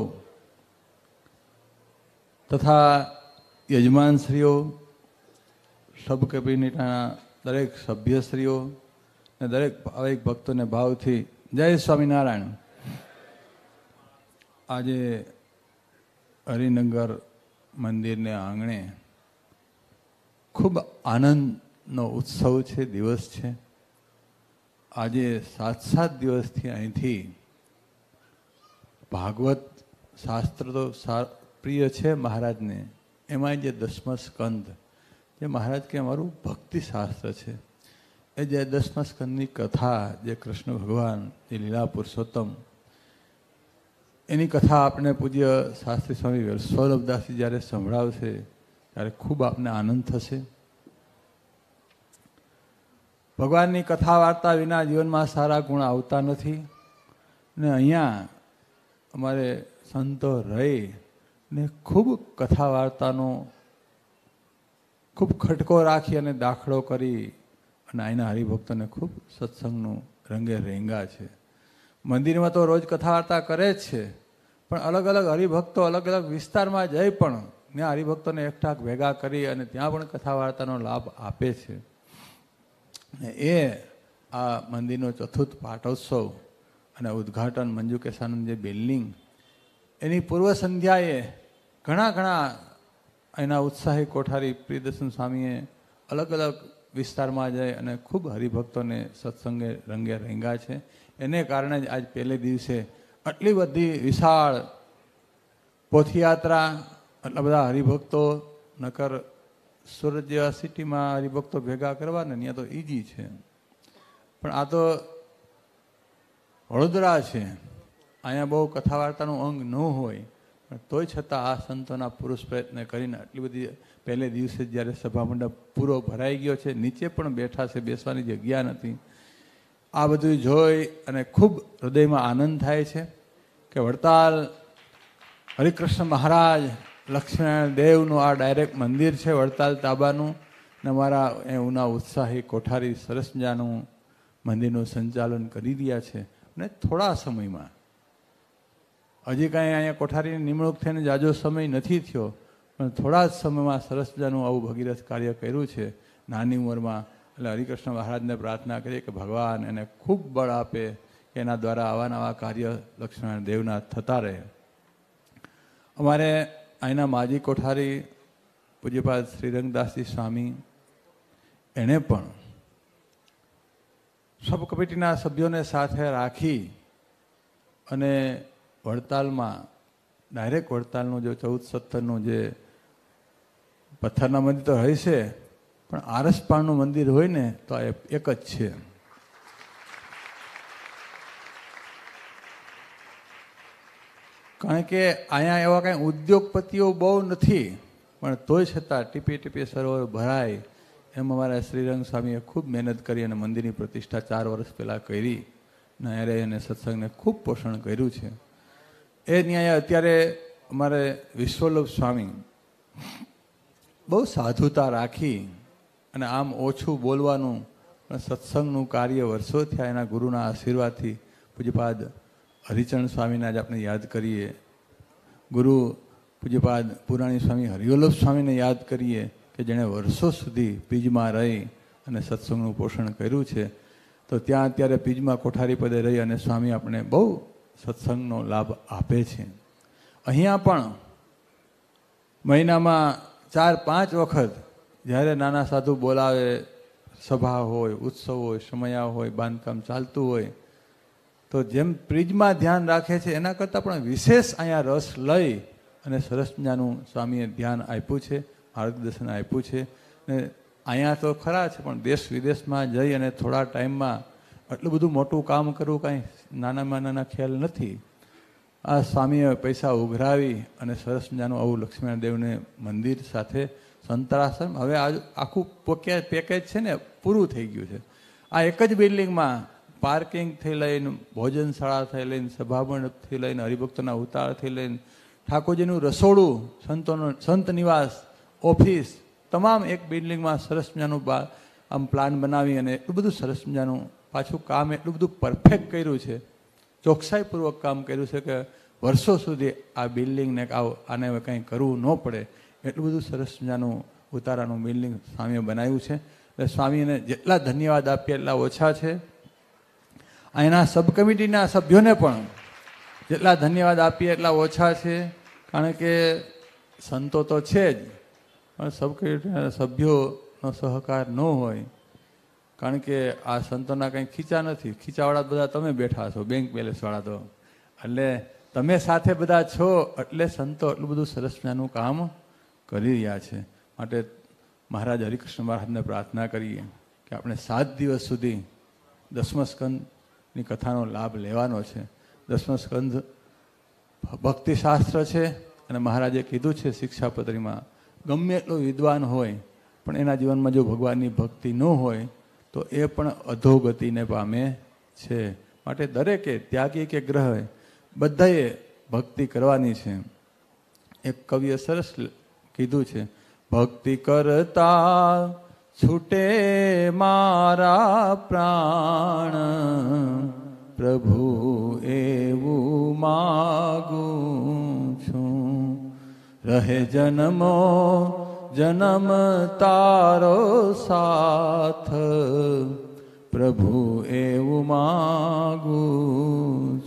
તથા યજમાનશ્રીઓ, સબ કેબિનેટના દરેક સભ્યશ્રીઓ અને દરેક ભાવિક ભક્તોને ભાવથી જય સ્વામિનારાયણ. આજે હરિનગર મંદિરને આંગણે ખૂબ આનંદનો ઉત્સવ છે, દિવસ છે. આજે 7 દિવસથી અહીંથી ભાગવત શાસ્ત્ર તો પ્રિય છે મહારાજને, એમાં જે 10મા સ્કંદ જે મહારાજ કે અમારું ભક્તિ શાસ્ત્ર છે, એ જે 10મા સ્કંદની કથા જે કૃષ્ણ ભગવાન જે લીલા પુરુષોત્તમ એની કથા આપણે પૂજ્ય શાસ્ત્રી સ્વામી વલ્લભદાસજી જ્યારે સંભળાવશે ત્યારે ખૂબ આપને આનંદ થશે. ભગવાનની કથા વાર્તા વિના જીવનમાં સારા ગુણ આવતા નથી ને અહીંયા અમારે સંતો રહી ને ખૂબ કથા વાર્તાનો ખૂબ ખટકો રાખી અને દાખલો કરી અને અહીંના હરિભક્તોને ખૂબ સત્સંગનું રંગે રેંગા છે. મંદિરમાં તો રોજ કથા વાર્તા કરે જ છે, પણ અલગ અલગ હરિભક્તો અલગ અલગ વિસ્તારમાં જઈ પણ ત્યાં હરિભક્તોને એકઠાક ભેગા કરી અને ત્યાં પણ કથા વાર્તાનો લાભ આપે છે. એ આ મંદિરનો 4th પાટોત્સવ અને ઉદ્ઘાટન મંજુકેશાનંદ જે બિલ્ડિંગ એની પૂર્વ સંધ્યાએ ઘણા એના ઉત્સાહી કોઠારી પ્રિયદર્શન સ્વામીએ અલગ અલગ વિસ્તારમાં જઈ અને ખૂબ હરિભક્તોને સત્સંગે રંગે રેંગા છે. એને કારણે જ આજ પહેલે દિવસે આટલી બધી વિશાળ પોથયાત્રા, આટલા બધા હરિભક્તો, નકર સુરત જેવા સિટીમાં હરિભક્તો ભેગા કરવાને ત્યાં તો ઈજી છે, પણ આ તો વડોદરા છે, અહીંયા બહુ કથા વાર્તાનું અંગ ન હોય, પણ તોય છતાં આ સંતોના પુરુષ પ્રયત્ન કરીને આટલી બધી પહેલે દિવસે જ્યારે સભા મંડપ પૂરો ભરાઈ ગયો છે, નીચે પણ બેઠા છે, બેસવાની જગ્યા નથી. આ બધું જોઈ અને ખૂબ હૃદયમાં આનંદ થાય છે કે વડતાલ હરિકૃષ્ણ મહારાજ લક્ષ્મીનારાયણ દેવનું આ ડાયરેક્ટ મંદિર છે વડતાલ તાબાનું, ને અમારા એના ઉત્સાહી કોઠારી સરસ મજાનું મંદિરનું સંચાલન કરી રહ્યા છે. અને થોડા સમયમાં, હજી કાંઈ અહીંયા કોઠારીની નિમણૂક થઈને જાજો સમય નથી થયો, પણ થોડા જ સમયમાં સરસ મજાનું આવું ભગીરથ કાર્ય કર્યું છે નાની ઉંમરમાં. એટલે હરિકૃષ્ણ મહારાજને પ્રાર્થના કરીએ કે ભગવાન એને ખૂબ બળ આપે કે એના દ્વારા આવા નવા કાર્ય લક્ષ્મીનારાયણ દેવના થતા રહે. અમારે અહીંના માજી કોઠારી પૂજ્યપાદ શ્રીરંગદાસજી સ્વામી એણે પણ સબ કમિટીના સભ્યોને સાથે રાખી અને વડતાલમાં ડાયરેક્ટ વડતાલનું જો 14-17નું જે પથ્થરના મંદિર તો હોય છે, પણ આરસપાળનું મંદિર હોય ને તો આ એક જ છે. કારણ કે અહીંયા એવા કાંઈ ઉદ્યોગપતિઓ બહુ નથી, પણ તોય છતાં ટીપે ટીપે સરોવર ભરાય એમ અમારા શ્રીરંગ સ્વામીએ ખૂબ મહેનત કરી અને મંદિરની પ્રતિષ્ઠા 4 વર્ષ પહેલાં કરી ને એને સત્સંગને ખૂબ પોષણ કર્યું છે. એ ન્યાય અત્યારે અમારે વિશ્વલ્લભ સ્વામી બહુ સાધુતા રાખી અને આમ ઓછું બોલવાનું પણ સત્સંગનું કાર્ય વર્ષો થયા એના ગુરુના આશીર્વાદથી પૂજ્યપાદ હરિચરણ સ્વામીને આજે આપણે યાદ કરીએ, ગુરુ પૂજ્યપાદ પુરાણી સ્વામી હરિવલ્લભ સ્વામીને યાદ કરીએ કે જેણે વર્ષો સુધી પીજમાં રહી અને સત્સંગનું પોષણ કર્યું છે. તો ત્યાં અત્યારે પીજમાં કોઠારી પદે રહી અને સ્વામી આપણે બહુ સત્સંગનો લાભ આપે છે. અહીંયા પણ મહિનામાં 4-5 વખત જ્યારે નાના સાધુ બોલાવે, સભા હોય, ઉત્સવ હોય, સમયા હોય, બાંધકામ ચાલતું હોય, તો જેમ પ્રિજમાં ધ્યાન રાખે છે એના કરતાં પણ વિશેષ અહીંયા રસ લઈ અને સરસ મજાનું સ્વામીએ ધ્યાન આપ્યું છે, માર્ગદર્શન આપ્યું છે. ને અહીંયા તો ખરા છે, પણ દેશ વિદેશમાં જઈ અને થોડા ટાઈમમાં આટલું બધું મોટું કામ કરવું કાંઈ નાનામાં નાના ખ્યાલ નથી. આ સ્વામીએ પૈસા ઉઘરાવી અને સરસ મજાનું આવું લક્ષ્મીનારાયણ દેવને મંદિર સાથે સંતરાશ્રમ, હવે આ આખું પેકેજ છે ને પૂરું થઈ ગયું છે. આ એક જ બિલ્ડિંગમાં પાર્કિંગથી લઈને, ભોજનશાળાથી લઈને, સભામંડપથી લઈને, હરિભક્તોના ઉતારથી લઈને, ઠાકોરજીનું રસોડું, સંત નિવાસ, ઓફિસ, તમામ એક બિલ્ડિંગમાં સરસ મજાનું આમ પ્લાન બનાવી અને એટલું બધું સરસ મજાનું પાછું કામ એટલું બધું પરફેક્ટ કર્યું છે, ચોકસાઈપૂર્વક કામ કર્યું છે કે વર્ષો સુધી આ બિલ્ડિંગને આને હવે કંઈ કરવું ન પડે એટલું બધું સરસ મજાનું ઉતારાનું બિલ્ડિંગ સ્વામીએ બનાવ્યું છે. એટલે સ્વામીને જેટલા ધન્યવાદ આપીએ એટલા ઓછા છે. અહીંના સબ કમિટીના સભ્યોને પણ જેટલા ધન્યવાદ આપીએ એટલા ઓછા છે, કારણ કે સંતો તો છે જ, પણ સબ કમિટીના સભ્યોનો સહકાર ન હોય, કારણ કે આ સંતોના કંઈ ખીચા નથી. ખીચાવાળા બધા તમે બેઠા છો, બેંક બેલેન્સવાળા તો, એટલે તમે સાથે બધા છો એટલે સંતો એટલું બધું સરસ મજાનું કામ કરી રહ્યા છે. માટે મહારાજ હરિકૃષ્ણ મહારાજને પ્રાર્થના કરીએ કે આપણે 7 દિવસ સુધી દસમા સ્કંદની કથાનો લાભ લેવાનો છે. દસમા સ્કંદ ભક્તિશાસ્ત્ર છે અને મહારાજે કીધું છે શિક્ષાપત્રીમાં, ગમે એટલો વિદ્વાન હોય પણ એના જીવનમાં જો ભગવાનની ભક્તિ ન હોય તો એ પણ અધોગતિને પામે છે. માટે દરેકે ત્યાગી કે ગ્રહે બધાએ ભક્તિ કરવાની છે. એક કવિએ સરસ કીધું છે, ભક્તિ કરતા છૂટે મારા પ્રાણ, પ્રભુ એવું માગું છું, રહે જન્મો જન્મ તારો સાથ, પ્રભુ એવું માગું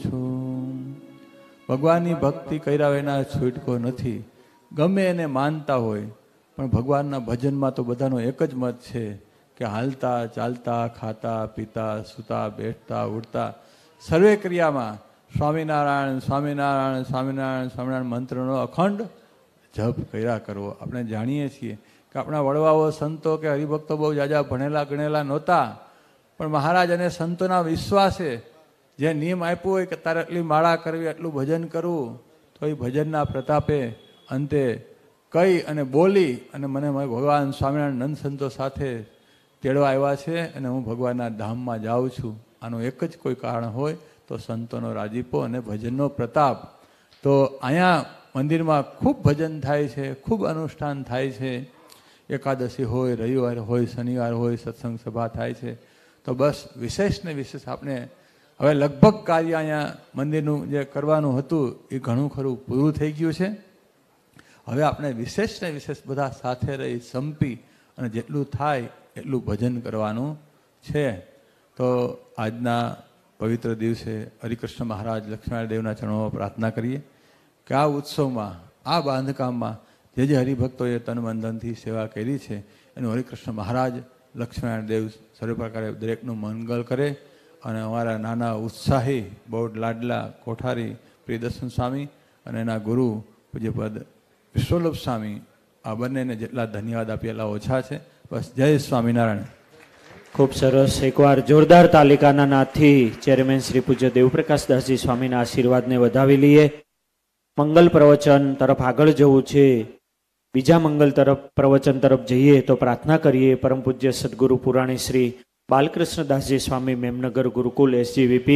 છું. ભગવાનની ભક્તિ કર્યા વિના છૂટકો નથી. ગમે એને માનતા હોય પણ ભગવાનના ભજનમાં તો બધાનો એક જ મત છે કે હાલતા ચાલતા ખાતા પીતા સૂતા બેઠતા ઉઠતા સર્વે ક્રિયામાં સ્વામિનારાયણ સ્વામિનારાયણ સ્વામિનારાયણ સ્વામિનારાયણ મંત્રનો અખંડ જપ કર્યા કરવો. આપણે જાણીએ છીએ કે આપણા વડવાઓ સંતો કે હરિભક્તો બહુ જાજા ભણેલા ગણેલા નહોતા, પણ મહારાજ અને સંતોના વિશ્વાસે જે નિયમ આપ્યો હોય કે તારે એટલી માળા કરવી, એટલું ભજન કરવું, તો એ ભજનના પ્રતાપે અંતે કહી અને બોલી અને મને ભગવાન સ્વામિનારાયણ નંદ સંતો સાથે તેડવા આવ્યા છે અને હું ભગવાનના ધામમાં જાઉં છું. આનું એક જ કોઈ કારણ હોય તો સંતોનો રાજીપો અને ભજનનો પ્રતાપ. તો અહીંયા મંદિરમાં ખૂબ ભજન થાય છે, ખૂબ અનુષ્ઠાન થાય છે. એકાદશી હોય, રવિવાર હોય, શનિવાર હોય, સત્સંગ સભા થાય છે. તો બસ વિશેષ ને વિશેષ આપણે હવે લગભગ કાર્ય અહીંયા મંદિરનું જે કરવાનું હતું એ ઘણું ખરું પૂરું થઈ ગયું છે. હવે આપણે વિશેષ ને વિશેષ બધા સાથે રહી સંપી અને જેટલું થાય એટલું ભજન કરવાનું છે. તો આજના પવિત્ર દિવસે હરિકૃષ્ણ મહારાજ લક્ષ્મીનારાયણ દેવના ચરણોમાં પ્રાર્થના કરીએ કે આ ઉત્સવમાં, આ બાંધકામમાં જે જે હરિભક્તોએ તનબંધનથી સેવા કરી છે એનું હરિકૃષ્ણ મહારાજ લક્ષ્મીનારાયણ દેવ સર્વ પ્રકારે દરેકનું મંગલ કરે. અને અમારા નાના ઉત્સાહી બહુ લાડલા કોઠારી પ્રિયદર્શન સ્વામી અને એના ગુરુ પૂજ્યપદ વિશ્વલભ સ્વામી, આ બંનેને જેટલા ધન્યવાદ આપીએ એટલા ઓછા છે. બસ જય સ્વામિનારાયણ. ખૂબ સરસ. એકવાર જોરદાર તાલિકાના નાદથી ચેરમેન શ્રી પૂજ્ય દેવપ્રકાશદાસજી સ્વામીના આશીર્વાદને વધાવી લઈએ. મંગલ પ્રવચન તરફ આગળ જવું છે. બીજા મંગલ પ્રવચન તરફ જઈએ તો પ્રાર્થના કરીએ પરમ પૂજ્ય સદગુરુ પુરાણી શ્રી બાલકૃષ્ણદાસજી સ્વામી મેમનગર ગુરુકુલ SGVP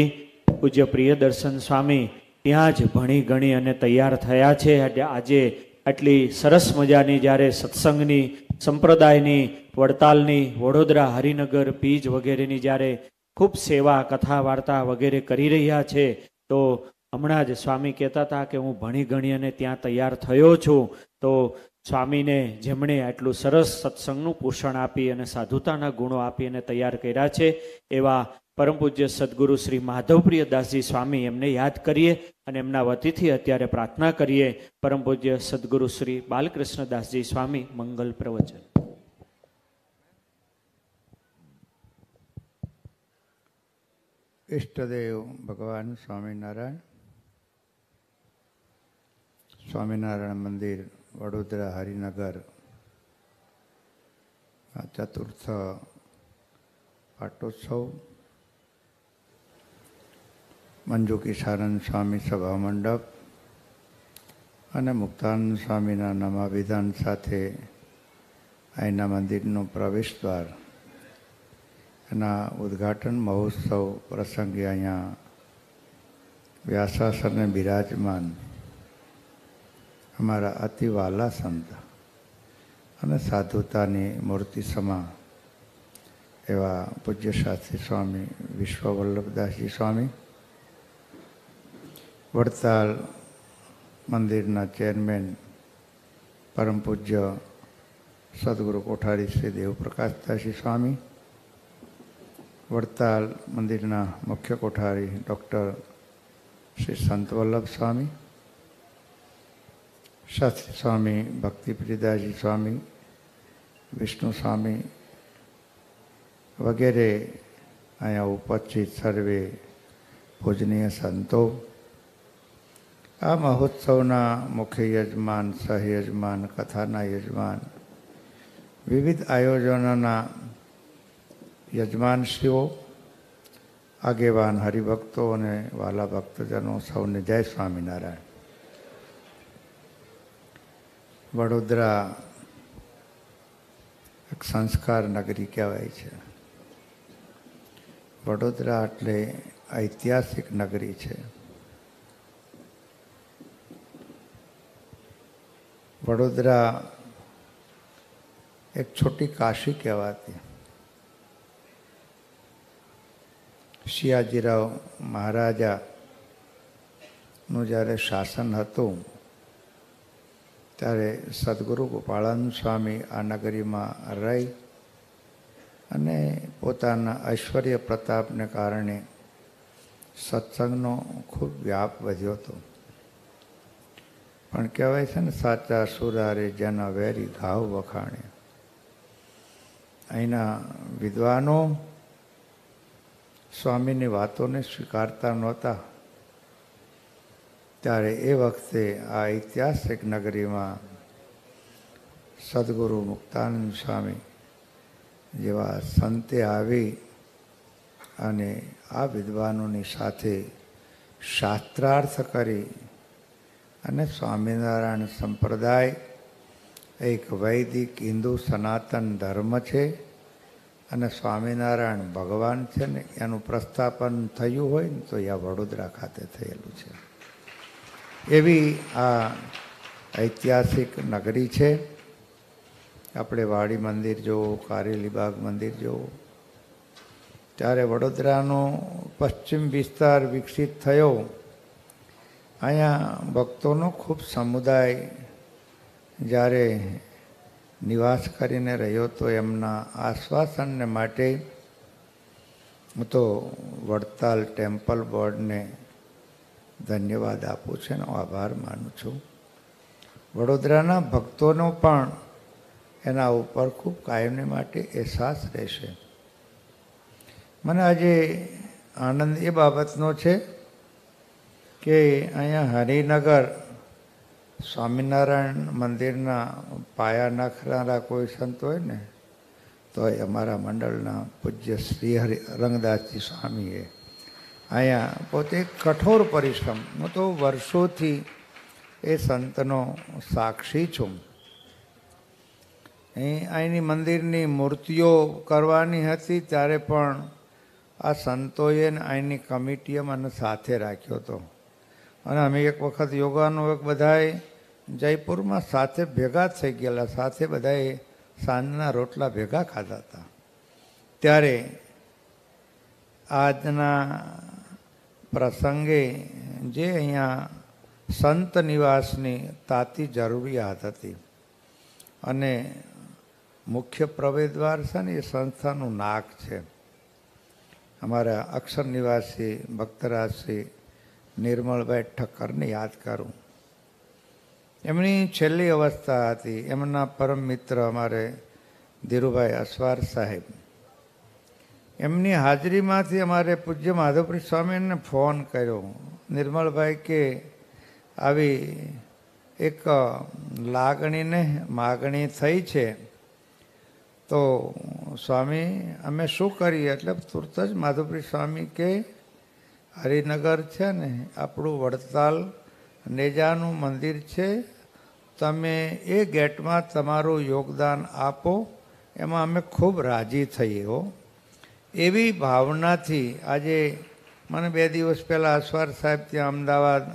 પૂજ્ય પ્રિયદર્શન સ્વામી ત્યાં જ ભણી ગણી અને તૈયાર થયા છે. આજે આટલી સરસ મજાની જ્યારે સત્સંગની, સંપ્રદાયની, વડતાલની, વડોદરા, હરિનગર, પીજ વગેરેની જ્યારે ખૂબ સેવા, કથા વાર્તા વગેરે કરી રહ્યા છે, તો હમણાં જ સ્વામી કહેતા હતા કે હું ભણી ગણી અને ત્યાં તૈયાર થયો છું. તો સ્વામીને જેમણે આટલું સરસ સત્સંગનું પોષણ આપી અને સાધુતાના ગુણો આપી અને તૈયાર કર્યા છે એવા પરમ પૂજ્ય સદગુરુ શ્રી માધવપ્રિયદાસજી સ્વામી, એમને યાદ કરીએ અને એમના વતીથી અત્યારે પ્રાર્થના કરીએ. પરમ પૂજ્ય સદગુરુ શ્રી બાલકૃષ્ણદાસજી સ્વામી મંગલ પ્રવચન. ઈષ્ટદેવ ભગવાન સ્વામિનારાયણ. સ્વામિનારાયણ મંદિર વડોદરા હરિનગર આ ચતુર્થ પાટોત્સવ મંજુકિશાનંદ સ્વામી સભા મંડપ અને મુક્તાનંદ સ્વામીના નામાભિધાન સાથે અહીંના મંદિરનો પ્રવેશ દ્વાર એના ઉદ્ઘાટન મહોત્સવ પ્રસંગે અહીંયા વ્યાસાસને બિરાજમાન અમારા અતિ વાલા સંત અને સાધુતાની મૂર્તિ સમા એવા પૂજ્ય શાસ્ત્રી સ્વામી વિશ્વ વલ્લભદાસજી સ્વામી, વડતાલ મંદિરના ચેરમેન પરમ પૂજ્ય સદગુરુ કોઠારી શ્રી દેવપ્રકાશદાસજી સ્વામી, વડતાલ મંદિરના મુખ્ય કોઠારી ડૉક્ટર શ્રી સંતવલ્લભ સ્વામી, શાસ્ત્રી સ્વામી ભક્તિપ્રિયદાસજી સ્વામી, વિષ્ણુ સ્વામી વગેરે અહીંયા ઉપસ્થિત સર્વે પૂજનીય સંતો, આ મહોત્સવના મુખ્ય યજમાન, સહયજમાન, કથાના યજમાન, વિવિધ આયોજનોના યજમાનશ્રીઓ, આગેવાન હરિભક્તો અને વાલા ભક્તજનો સૌને જય સ્વામિનારાયણ. વડોદરા એક સંસ્કાર નગરી કહેવાય છે. વડોદરા એટલે ઐતિહાસિક નગરી છે. વડોદરા એક છોટી કાશી કહેવાતી. શિયાજીરાવ મહારાજાનું જ્યારે શાસન હતું ત્યારે સદગુરુ ગોપાળાનંદ સ્વામી આ નગરીમાં રહી અને પોતાના ઐશ્વર્ય પ્રતાપને કારણે સત્સંગનો ખૂબ વ્યાપ વધ્યો હતો. પણ કહેવાય છે ને, સાચા સુરારે જેના વેરી ઘાવ વખાણે. અહીંના વિદ્વાનો સ્વામીની વાતોને સ્વીકારતા નહોતા. ત્યારે એ વખતે આ ઐતિહાસિક નગરીમાં સદગુરુ મુક્તાનંદ સ્વામી જેવા સંતે આવી અને આ વિદ્વાનોની સાથે શાસ્ત્રાર્થ કરી અને સ્વામિનારાયણ સંપ્રદાય એક વૈદિક હિન્દુ સનાતન ધર્મ છે અને સ્વામિનારાયણ ભગવાન છે ને એનું પ્રસ્થાપન થયું હોય ને તો આ વડોદરા ખાતે થયેલું છે. એવી આ ઐતિહાસિક નગરી છે. આપણે વાડી મંદિર જુઓ, કારેલીબાગ મંદિર જુઓ, ત્યારે વડોદરાનો પશ્ચિમ વિસ્તાર વિકસિત થયો. અહીંયા ભક્તોનો ખૂબ સમુદાય જ્યારે નિવાસ કરીને રહ્યો તો એમના આશ્વાસનને માટે હું તો વડતાલ ટેમ્પલ બોર્ડને ધન્યવાદ આપું છું અને આભાર માનું છું. વડોદરાના ભક્તોનો પણ એના ઉપર ખૂબ કાયમને માટે અહેસાસ રહેશે. મને આજે આનંદ એ બાબતનો છે કે અહીંયા હરિનગર સ્વામિનારાયણ મંદિરના પાયા નાખનારા કોઈ સંત હોય ને તો એ અમારા મંડળના પૂજ્ય શ્રી રંગદાસજી સ્વામીએ અહીંયા પોતે કઠોર પરિશ્રમ, હું તો વર્ષોથી એ સંતનો સાક્ષી છું. અહીંની મંદિરની મૂર્તિઓ કરવાની હતી ત્યારે પણ આ સંતોએ અહીંની કમિટીએ મને સાથે રાખ્યો હતો અને અમે એક વખત યોગાનો એક બધાએ જયપુરમાં સાથે ભેગા થઈ ગયેલા, સાથે બધાએ સાંજના રોટલા ભેગા ખાધા હતા. ત્યારે આજના પ્રસંગે જે અહીંયા સંત નિવાસની તાતી જરૂરિયાત હતી અને મુખ્ય પ્રવેશદ્વાર છે ને એ સંસ્થાનું નાક છે. અમારા અક્ષર નિવાસી ભક્તરાજ શ્રી નિર્મળભાઈ ઠક્કરને યાદ કરું. એમની છેલ્લી અવસ્થા હતી. એમના પરમ મિત્ર અમારે ધીરુભાઈ અસવાર સાહેબ, એમની હાજરીમાંથી અમારે પૂજ્ય માધવપુરી સ્વામીને ફોન કર્યો. નિર્મળભાઈ કે આવી એક લાગણીને માગણી થઈ છે, તો સ્વામી અમે શું કરીએ? એટલે તુરત જ માધવપુરી સ્વામી કે હરિનગર છે ને આપણું વડતાલ નેજાનું મંદિર છે, તમે એ ગેટમાં તમારું યોગદાન આપો, એમાં અમે ખૂબ રાજી થઈએ હો. એવી ભાવનાથી આજે મને 2 દિવસ પહેલાં અસવાર સાહેબ ત્યાં અમદાવાદ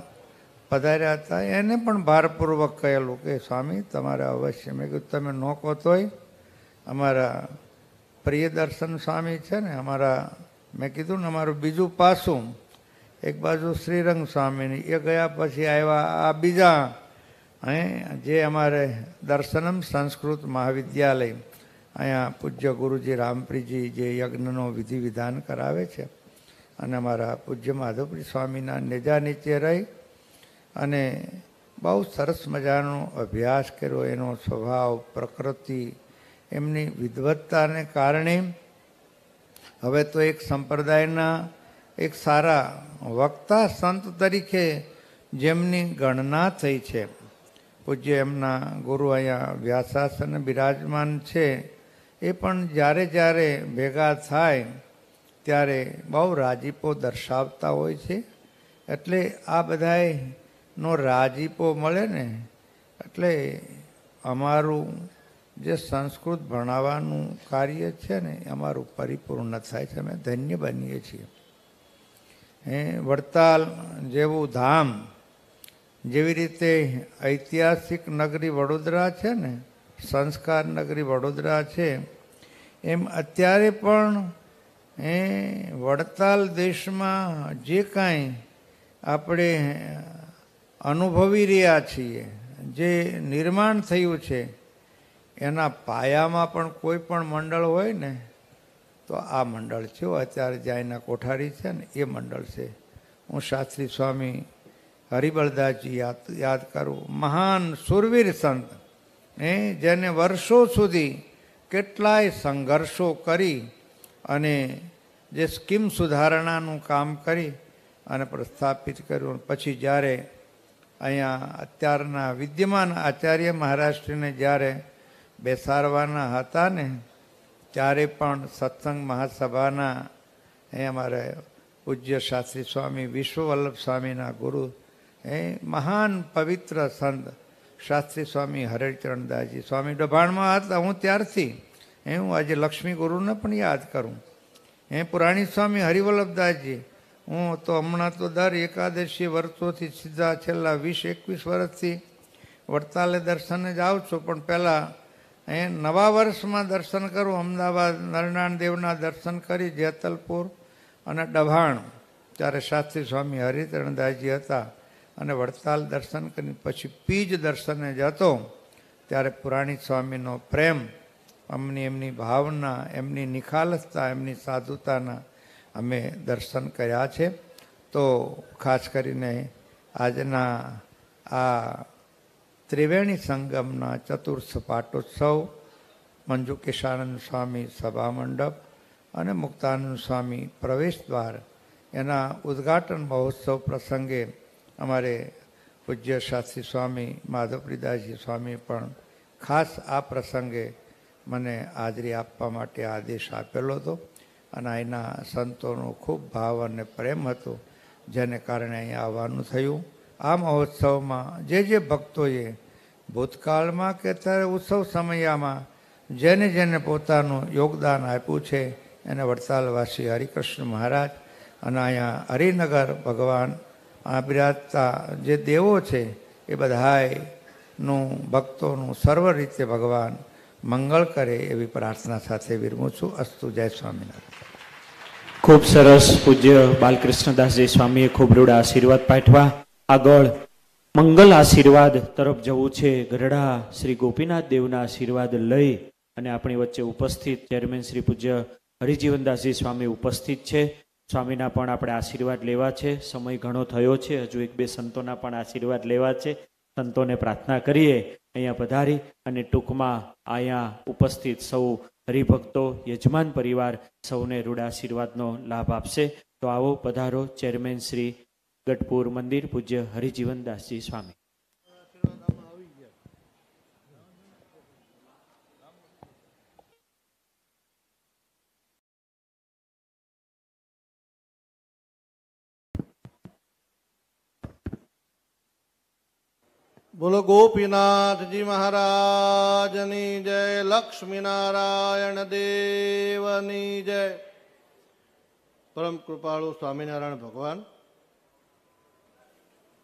પધાર્યા હતા, એને પણ ભારપૂર્વક કહેલું કે સ્વામી તમારે અવશ્ય. મેં કીધું તમે ન કહો તોય અમારા પ્રિયદર્શન સ્વામી છે ને અમારા, મેં કીધું ને અમારું બીજું પાસું, એક બાજુ શ્રીરંગ સ્વામીની, એ ગયા પછી આવ્યા આ બીજા જે અમારે દર્શનમ સંસ્કૃત મહાવિદ્યાલય, અહીંયા પૂજ્ય ગુરુજી રામપ્રીજી જે યજ્ઞનો વિધિ વિધાન કરાવે છે, અને અમારા પૂજ્ય માધવપુરી સ્વામીના નેજા નીચે રહી અને બહુ સરસ મજાનો અભ્યાસ કર્યો. એનો સ્વભાવ, પ્રકૃતિ, એમની વિદવત્તાને કારણે હવે તો એક સંપ્રદાયના એક સારા વક્તા સંત તરીકે જેમની ગણના થઈ છે. પૂજ્ય એમના ગુરુ અહીંયા વ્યાસાસન બિરાજમાન છે, એ પણ જ્યારે જ્યારે ભેગા થાય ત્યારે બહુ રાજીપો દર્શાવતા હોય છે. એટલે આ બધાયનો રાજીપો મળે ને એટલે અમારું જે સંસ્કૃત ભણાવવાનું કાર્ય છે ને અમારું પરિપૂર્ણ થાય છે. અમે ધન્ય બનીએ છીએ. વડતાલ જેવું ધામ, જેવી રીતે ઐતિહાસિક નગરી વડોદરા છે ને, સંસ્કાર નગરી વડોદરા છે, એમ અત્યારે પણ વડતાલ દેશમાં જે કાંઈ આપણે અનુભવી રહ્યા છીએ, જે નિર્માણ થયું છે, એના પાયામાં પણ કોઈ પણ મંડળ હોય ને તો આ મંડળ છે. અત્યારે જ્યાં કોઠારી છે ને એ મંડળ છે. હું શાસ્ત્રી સ્વામી હરિબળદાસજી યાદ કરું, મહાન સુરવીર સંત, જેને વર્ષો સુધી કેટલાય સંઘર્ષો કરી અને જે સ્કીમ સુધારણાનું કામ કરી અને પ્રસ્થાપિત કર્યું. પછી જ્યારે અહીંયા અત્યારના વિદ્યમાન આચાર્ય મહારાષ્ટ્રને જ્યારે બેસાડવાના હતા ને ત્યારે પણ સત્સંગ મહાસભાના અમારે પૂજ્ય શાસ્ત્રી સ્વામી વિશ્વવલ્લભ સ્વામીના ગુરુ, મહાન પવિત્ર સંત શાસ્ત્રી સ્વામી હરિચરણદાસજી સ્વામી ડભાણમાં હતા. હું ત્યારથી હું આજે લક્ષ્મી ગુરુને પણ યાદ કરું. પુરાણી સ્વામી હરિવલ્લભદાસજી, હું તો હમણાં તો દર એકાદશી વર્ષોથી સીધા છેલ્લા 20-21 વર્ષથી વડતાલે દર્શને જાઉં છું. પણ પહેલાં નવા વર્ષમાં દર્શન કરું, અમદાવાદ નરનારાયણ દેવના દર્શન કરી જેતલપુર અને ડભાણ, ત્યારે શાસ્ત્રી સ્વામી હરિચરણદાસજી હતા, અને વડતાલ દર્શન કરીને પછી પીજ દર્શને જતો ત્યારે પુરાણી સ્વામીનો પ્રેમ, એમની ભાવના, એમની નિખાલસતા, એમની સાધુતાના અમે દર્શન કર્યા છે. તો ખાસ કરીને આજના આ ત્રિવેણી સંગમના ચતુર્થ પાટોત્સવ, મંજુ કેશાનંદ સ્વામી સભા મંડપ અને મુક્તાનંદ સ્વામી પ્રવેશ દ્વાર, એના ઉદ્ઘાટન મહોત્સવ પ્રસંગે અમારે પૂજ્ય શાસ્ત્રી સ્વામી માધવપ્રીદાસજી સ્વામી પણ ખાસ આ પ્રસંગે મને હાજરી આપવા માટે આદેશ આપેલો હતો. અને અહીંના સંતોનો ખૂબ ભાવ અને પ્રેમ હતો, જેને કારણે અહીંયા આવવાનું થયું. આ મહોત્સવમાં જે ભક્તોએ ભૂતકાળમાં કે અત્યારે ઉત્સવ સમયમાં જેને જેને પોતાનું યોગદાન આપ્યું છે, એને વડતાલવાસી હરિકૃષ્ણ મહારાજ અને અહીંયા હરિનગર ભગવાન આ બિરાજતા જે દેવો છે એ બધાયનું ભક્તોનું સર્વ રીતે ભગવાન મંગળ કરે એવી પ્રાર્થના સાથે વિરમું છું. અસ્તુ. જય સ્વામિનારાયણ. ખૂબ સરસ. પૂજ્ય બાલકૃષ્ણદાસજી સ્વામીએ ખૂબ રૂડા આશીર્વાદ પાઠવા. આગળ મંગલ આશીર્વાદ તરફ જવું છે. ગરડા શ્રી ગોપીનાથ દેવના આશીર્વાદ લઈ અને આપણી વચ્ચે ઉપસ્થિત ચેરમેન શ્રી પૂજ્ય હરિજીવનદાસજી સ્વામી ઉપસ્થિત છે. સ્વામીના પણ આપણે આશીર્વાદ લેવા છે. સમય ઘણો થયો છે, હજુ 1-2 સંતોના પણ આશીર્વાદ લેવા છે. સંતોને પ્રાર્થના કરીએ અહીંયા પધારી અને ટૂંકમાં અહીંયા ઉપસ્થિત સૌ હરિભક્તો, યજમાન પરિવાર સૌને રૂડા આશીર્વાદનો લાભ આપશે. તો આવો પધારો ચેરમેન શ્રી ગઢપુર મંદિર પૂજ્ય હરિજીવનદાસજી સ્વામી. બોલો ગોપીનાથજી મહારાજની જય, લક્ષ્મીનારાયણ દેવની જય. પરમ કૃપાળુ સ્વામિનારાયણ ભગવાન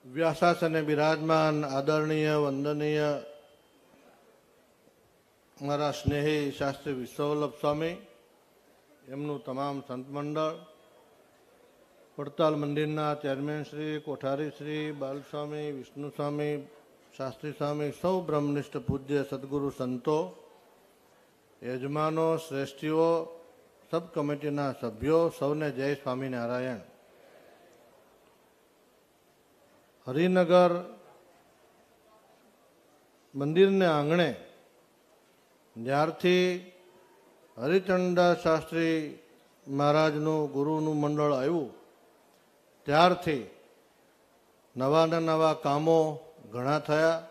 વ્યાસાસને બિરાજમાન આદરણીય વંદનીય મારા સ્નેહી શાસ્ત્રી વિશ્વવલ્લભ સ્વામી, એમનું તમામ સંત મંડળ, વડતાલ મંદિરના ચેરમેન શ્રી, કોઠારી શ્રી, બાલસ્વામી, વિષ્ણુ સ્વામી, શાસ્ત્રી સ્વામી, સૌ બ્રહ્મનિષ્ઠ પૂજ્ય સદગુરુ સંતો, યજમાનો, શ્રેષ્ઠીઓ, સબ કમિટીના સભ્યો, સૌને જય સ્વામિનારાયણ. હરિનગર મંદિરને આંગણે જ્યારથી હરિચંડા શાસ્ત્રી મહારાજનું ગુરુનું મંડળ આવ્યું ત્યારથી નવાના નવા કામો ઘણા થયા.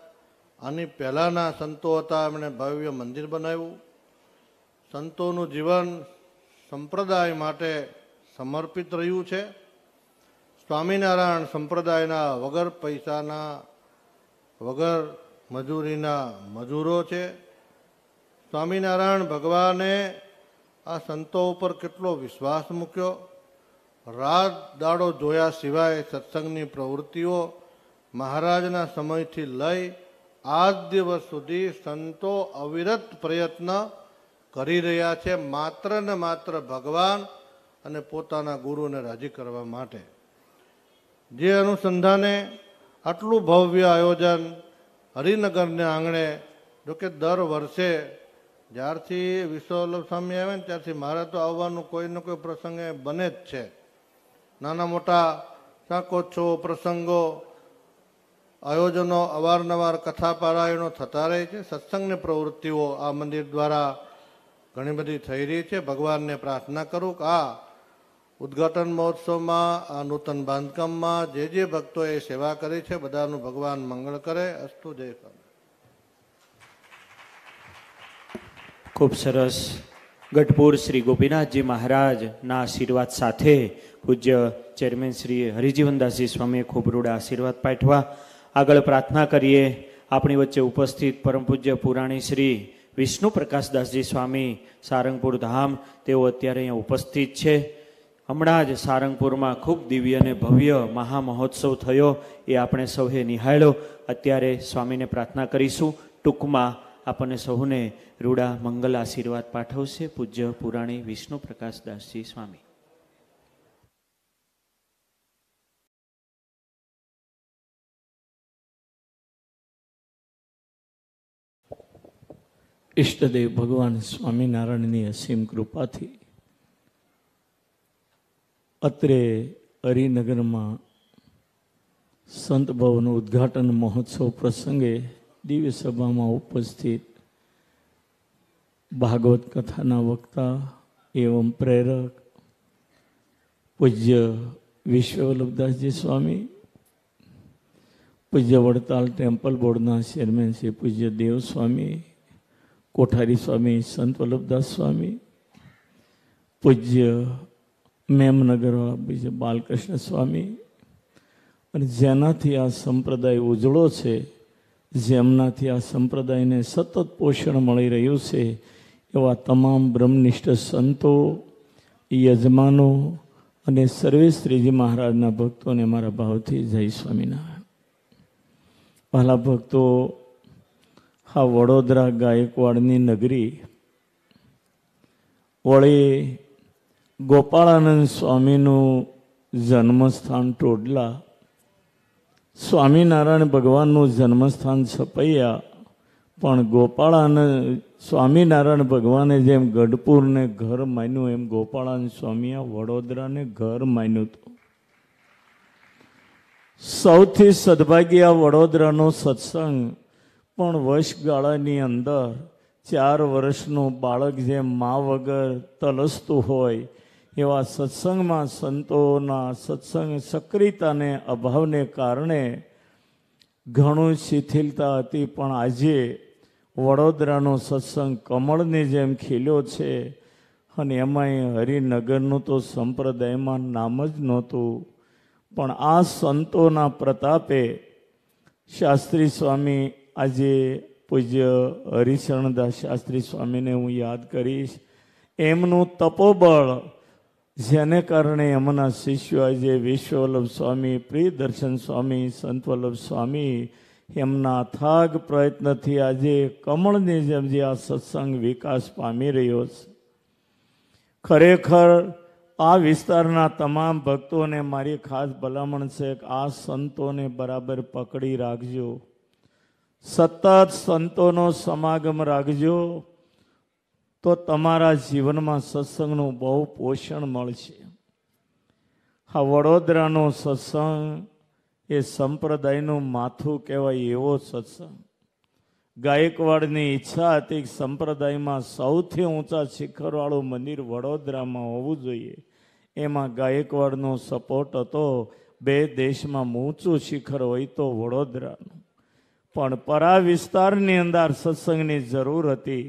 આની પહેલાંના સંતો હતા, એમણે ભવ્ય મંદિર બનાવ્યું. સંતોનું જીવન સંપ્રદાય માટે સમર્પિત રહ્યું છે. સ્વામિનારાયણ સંપ્રદાયના વગર પૈસાના, વગર મજૂરીના મજૂરો છે. સ્વામિનારાયણ ભગવાને આ સંતો ઉપર કેટલો વિશ્વાસ મૂક્યો. રાત દાડો જોયા સિવાય સત્સંગની પ્રવૃત્તિઓ મહારાજના સમયથી લઈ આજ દિવસ સુધી સંતો અવિરત પ્રયત્ન કરી રહ્યા છે, માત્ર ને માત્ર ભગવાન અને પોતાના ગુરુને રાજી કરવા માટે. જે અનુસંધાને આટલું ભવ્ય આયોજન હરિનગરને આંગણે, જોકે દર વર્ષે જ્યારથી વિશ્વવલ્લભ સ્વામી આવે ને ત્યારથી મારે તો આવવાનું કોઈને કોઈ પ્રસંગે બને જ છે. નાના મોટા શાકોત્સવો, પ્રસંગો, આયોજનો, અવારનવાર કથા પારાયણો થતા રહે છે. સત્સંગની પ્રવૃત્તિઓ આ મંદિર દ્વારા ઘણી બધી થઈ રહી છે. ભગવાનને પ્રાર્થના કરું કે આ ઉદ્ઘાટન મહોત્સવમાં, આ નૂતન બાંધકામમાં જે ભક્તોએ સેવા કરી છે બધાનું ભગવાન મંગળ કરે. અસ્તુ. જય સ્વામી. ખૂબ સરસ. ગઢપુર શ્રી ગોપીનાથજી મહારાજના આશીર્વાદ સાથે પૂજ્ય ચેરમેન શ્રી હરિજીવનદાસજી સ્વામીએ ખૂબ રૂડા આશીર્વાદ પાઠવા. આગળ પ્રાર્થના કરીએ. આપણી વચ્ચે ઉપસ્થિત પરમ પૂજ્ય પુરાણી શ્રી વિષ્ણુ પ્રકાશદાસજી સ્વામી સારંગપુર ધામ, તેઓ અત્યારે અહીંયા ઉપસ્થિત છે. હમણાં જ સારંગપુરમાં ખૂબ દિવ્ય અને ભવ્ય મહામહોત્સવ થયો, એ આપણે સૌએ નિહાળ્યો. અત્યારે સ્વામીને પ્રાર્થના કરીશું. ટૂંકમાં આપણને સૌને રૂડા મંગલ આશીર્વાદ પાઠવશે પૂજ્ય પુરાણી વિષ્ણુ પ્રકાશદાસજી સ્વામી. ઈષ્ટદેવ ભગવાન સ્વામિનારાયણની અસીમ કૃપાથી અત્રે હરિનગરમાં સંત ભવન ઉદ્ઘાટન મહોત્સવ પ્રસંગે દિવ્ય સભામાં ઉપસ્થિત ભાગવત કથાના વક્તા એવં પ્રેરક પૂજ્ય વિશ્વવલ્લભદાસજી સ્વામી, પૂજ્ય વડતાલ ટેમ્પલ બોર્ડના ચેરમેન શ્રી પૂજ્ય દેવ સ્વામી, કોઠારી સ્વામી સંત વલ્લભદાસ સ્વામી, પૂજ્ય મેમનગર પૂજ્ય બાલકૃષ્ણ સ્વામી, અને જેનાથી આ સંપ્રદાય ઉજળો છે, જેમનાથી આ સંપ્રદાયને સતત પોષણ મળી રહ્યું છે, એવા તમામ બ્રહ્મનિષ્ઠ સંતો, યજમાનો અને સર્વે શ્રીજી મહારાજના ભક્તોને મારા ભાવથી જય સ્વામિનારાયણ. પહેલા ભક્તો, આ વડોદરા ગાયકવાડની નગરી, વળી ગોપાળાનંદ સ્વામીનું જન્મસ્થાન ટોડલા, સ્વામિનારાયણ ભગવાનનું જન્મસ્થાન છપૈયા, પણ ગોપાળાનંદ સ્વામિનારાયણ ભગવાને જેમ ગઢપુરને ઘર માન્યું એમ ગોપાળાનંદ સ્વામીએ વડોદરાને ઘર માન્યું હતું. સૌથી સદભાગ્ય વડોદરાનો સત્સંગ પણ વર્ષગાળાની અંદર 4 વર્ષનું બાળક જેમ મા વગર તલસતું હોય એવા સત્સંગમાં સંતોના સત્સંગ સક્રિયતાને અભાવને કારણે ઘણું શિથિલતા હતી. પણ આજે વડોદરાનો સત્સંગ કમળની જેમ ખીલ્યો છે અને એમાંય હરિનગરનું તો સંપ્રદાયમાં નામ જ નહોતું. પણ આ સંતોના પ્રતાપે શાસ્ત્રી સ્વામી, આજે પૂજ્ય હરિશરણદાસ શાસ્ત્રી સ્વામીને હું યાદ કરીશ, એમનું તપોબળ જેને કારણે એમના શિષ્યો આજે વિશ્વવલ્લભ સ્વામી, પ્રિયદર્શન સ્વામી, સંતવલ્લભ સ્વામી, એમના અથાગ પ્રયત્નથી આજે કમળની જેમ જે આ સત્સંગ વિકાસ પામી રહ્યો છે. ખરેખર આ વિસ્તારના તમામ ભક્તોને મારી ખાસ ભલામણ છે કે આ સંતોને બરાબર પકડી રાખજો, સતત સંતોનો સમાગમ રાખજો, તો તમારા જીવનમાં સત્સંગનું બહુ પોષણ મળશે. આ વડોદરાનો સત્સંગ એ સંપ્રદાયનું માથું કહેવાય એવો સત્સંગ. ગાયકવાડની ઈચ્છા હતી કે સંપ્રદાયમાં સૌથી ઊંચા શિખરવાળું મંદિર વડોદરામાં હોવું જોઈએ. એમાં ગાયકવાડનો સપોર્ટ હતો. 2 દેશમાં ઊંચું શિખર હોય તો વડોદરાનું. પણ પરા વિસ્તારની અંદર સત્સંગની જરૂર હતી.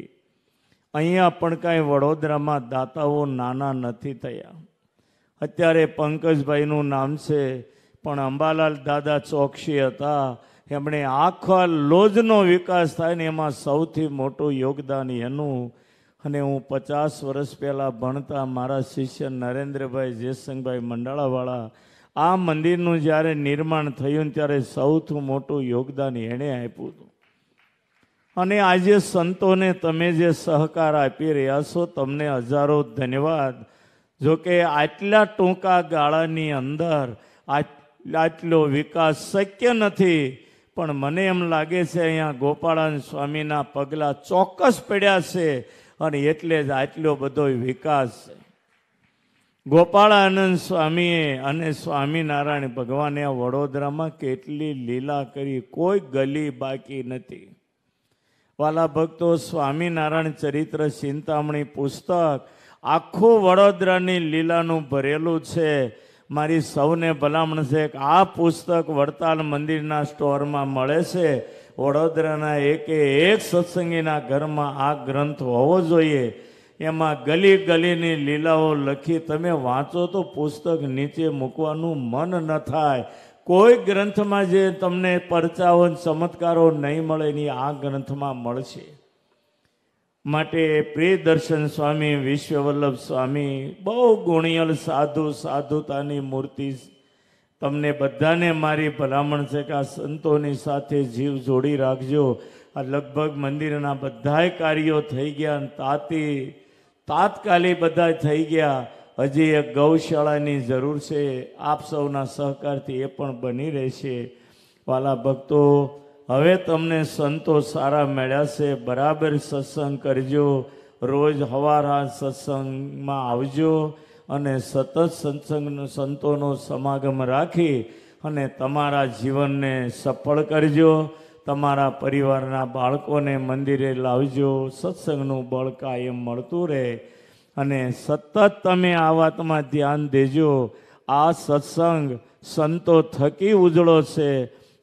અહીંયા પણ કાંઈ વડોદરામાં દાતાઓ નાના નથી થયા. અત્યારે પંકજભાઈનું નામ છે, પણ અંબાલાલ દાદા ચોકસી હતા. એમણે આખા લોજનો વિકાસ થાય ને એમાં સૌથી મોટું યોગદાન એનું. અને હું 50 વર્ષ પહેલાં ભણતા મારા શિષ્ય નરેન્દ્રભાઈ જયસંગભાઈ મંડાળાવાળા, આ મંદિરનું જ્યારે નિર્માણ થયું ત્યારે સૌથી મોટું યોગદાન એણે આપ્યું હતું. અને આજે સંતોને તમે જે સહકાર આપી રહ્યા છો, તમને હજારો ધન્યવાદ. જોકે આટલા ટૂંકા ગાળાની અંદર આટલો વિકાસ શક્ય નથી, પણ મને એમ લાગે છે અહીંયા ગોપાળાન સ્વામીના પગલાં ચોક્કસ પડ્યા છે અને એટલે જ આટલો બધો વિકાસ છે. ગોપાળાનંદ સ્વામીએ અને સ્વામિનારાયણ ભગવાને આ વડોદરામાં કેટલી લીલા કરી, કોઈ ગલી બાકી નથી. વાલા ભક્તો, સ્વામિનારાયણ ચરિત્ર ચિંતામણી પુસ્તક આખું વડોદરાની લીલાનું ભરેલું છે. મારી સૌને ભલામણ છે કે આ પુસ્તક વડતાલ મંદિરના સ્ટોરમાં મળે છે. વડોદરાના એક સત્સંગીના ઘરમાં આ ગ્રંથ હોવો જોઈએ. એમાં ગલી ગલીની લીલાઓ લખી તમે વાંચો તો પુસ્તક નીચે મૂકવાનું મન ન થાય. કોઈ ગ્રંથમાં જે તમને પરચાઓ ચમત્કારો નહીં મળે એની આ ગ્રંથમાં મળશે. માટે પ્રિયદર્શન સ્વામી, વિશ્વવલ્લભ સ્વામી બહુ ગુણિયલ સાધુ, સાધુતાની મૂર્તિ. તમને બધાને મારી ભલામણ છે કે આ સંતોની સાથે જીવ જોડી રાખજો. આ લગભગ મંદિરના બધાય કાર્યો થઈ ગયા, તાત્કાલિક બધા થઈ ગયા. હજી એક ગૌશાળાની જરૂર છે. આપ સૌના સહકારથી એ પણ બની રહેશે. વાલા ભક્તો, હવે તમને સંતો સારા મળ્યા છે, બરાબર સત્સંગ કરજો. રોજ હવારા સત્સંગમાં આવજો અને સતત સંતોનો સમાગમ રાખી અને તમારા જીવનને સફળ કરજો. તમારા પરિવારના બાળકોને મંદિરે લાવજો. સત્સંગનું બળ કાયમ મળતું રહે અને સતત તમે આ વાતમાં ધ્યાન દેજો. આ સત્સંગ સંતો થકી ઉજળો છે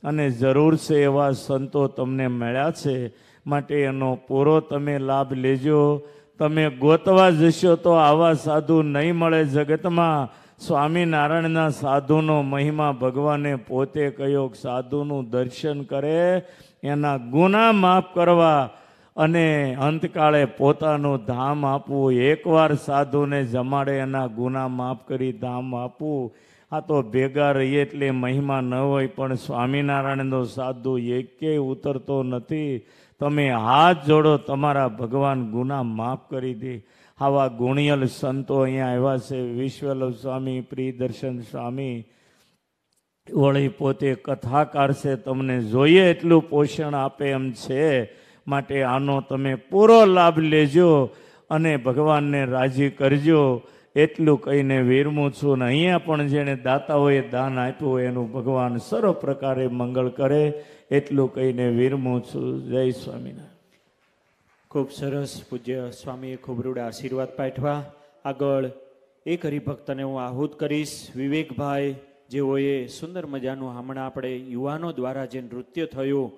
અને જરૂર છે એવા સંતો તમને મળ્યા છે. માટે એનો પૂરો તમે લાભ લેજો. તમે ગોતવા જશો તો આવા સાધુ નહીં મળે જગતમાં. સ્વામિનારાયણના સાધુનો મહિમા ભગવાને પોતે કહ્યો, સાધુનું દર્શન કરે એના ગુના માફ કરવા અને અંતકાળે પોતાનું ધામ આપવું. એકવાર સાધુને જમાડે એના ગુના માફ કરી ધામ આપવું. આ તો ભેગા રહીએ એટલે મહિમા ન હોય, પણ સ્વામિનારાયણનો સાધુ એકેય ઉતરતો નથી. તમે હાથ જોડો, તમારા ભગવાન ગુના માફ કરી દે. આવા ગુણિયલ સંતો અહીંયા આવ્યા છે. વિશ્વવલ્લભ સ્વામી, પ્રિયદર્શન સ્વામી વળી પોતે કથાકાર છે. તમને જોઈએ એટલું પોષણ આપે એમ છે. માટે આનો તમે પૂરો લાભ લેજો અને ભગવાનને રાજી કરજો. એટલું કહીને વિરમું છું. ને અહીંયા પણ જેણે દાતાઓએ દાન આપ્યું હોય એનું ભગવાન સર્વ પ્રકારે મંગળ કરે. એટલું કહીને વિરમું છું. જય સ્વામિનારાયણ. ખૂબ સરસ. પૂજ્ય સ્વામીએ ખૂબ રૂડા આશીર્વાદ પાઠવા. આગળ એક હરિભક્તને હું આહુત કરીશ. વિવેકભાઈ જેઓએ સુંદર મજાનું હમણાં આપણે યુવાનો દ્વારા જે નૃત્ય થયું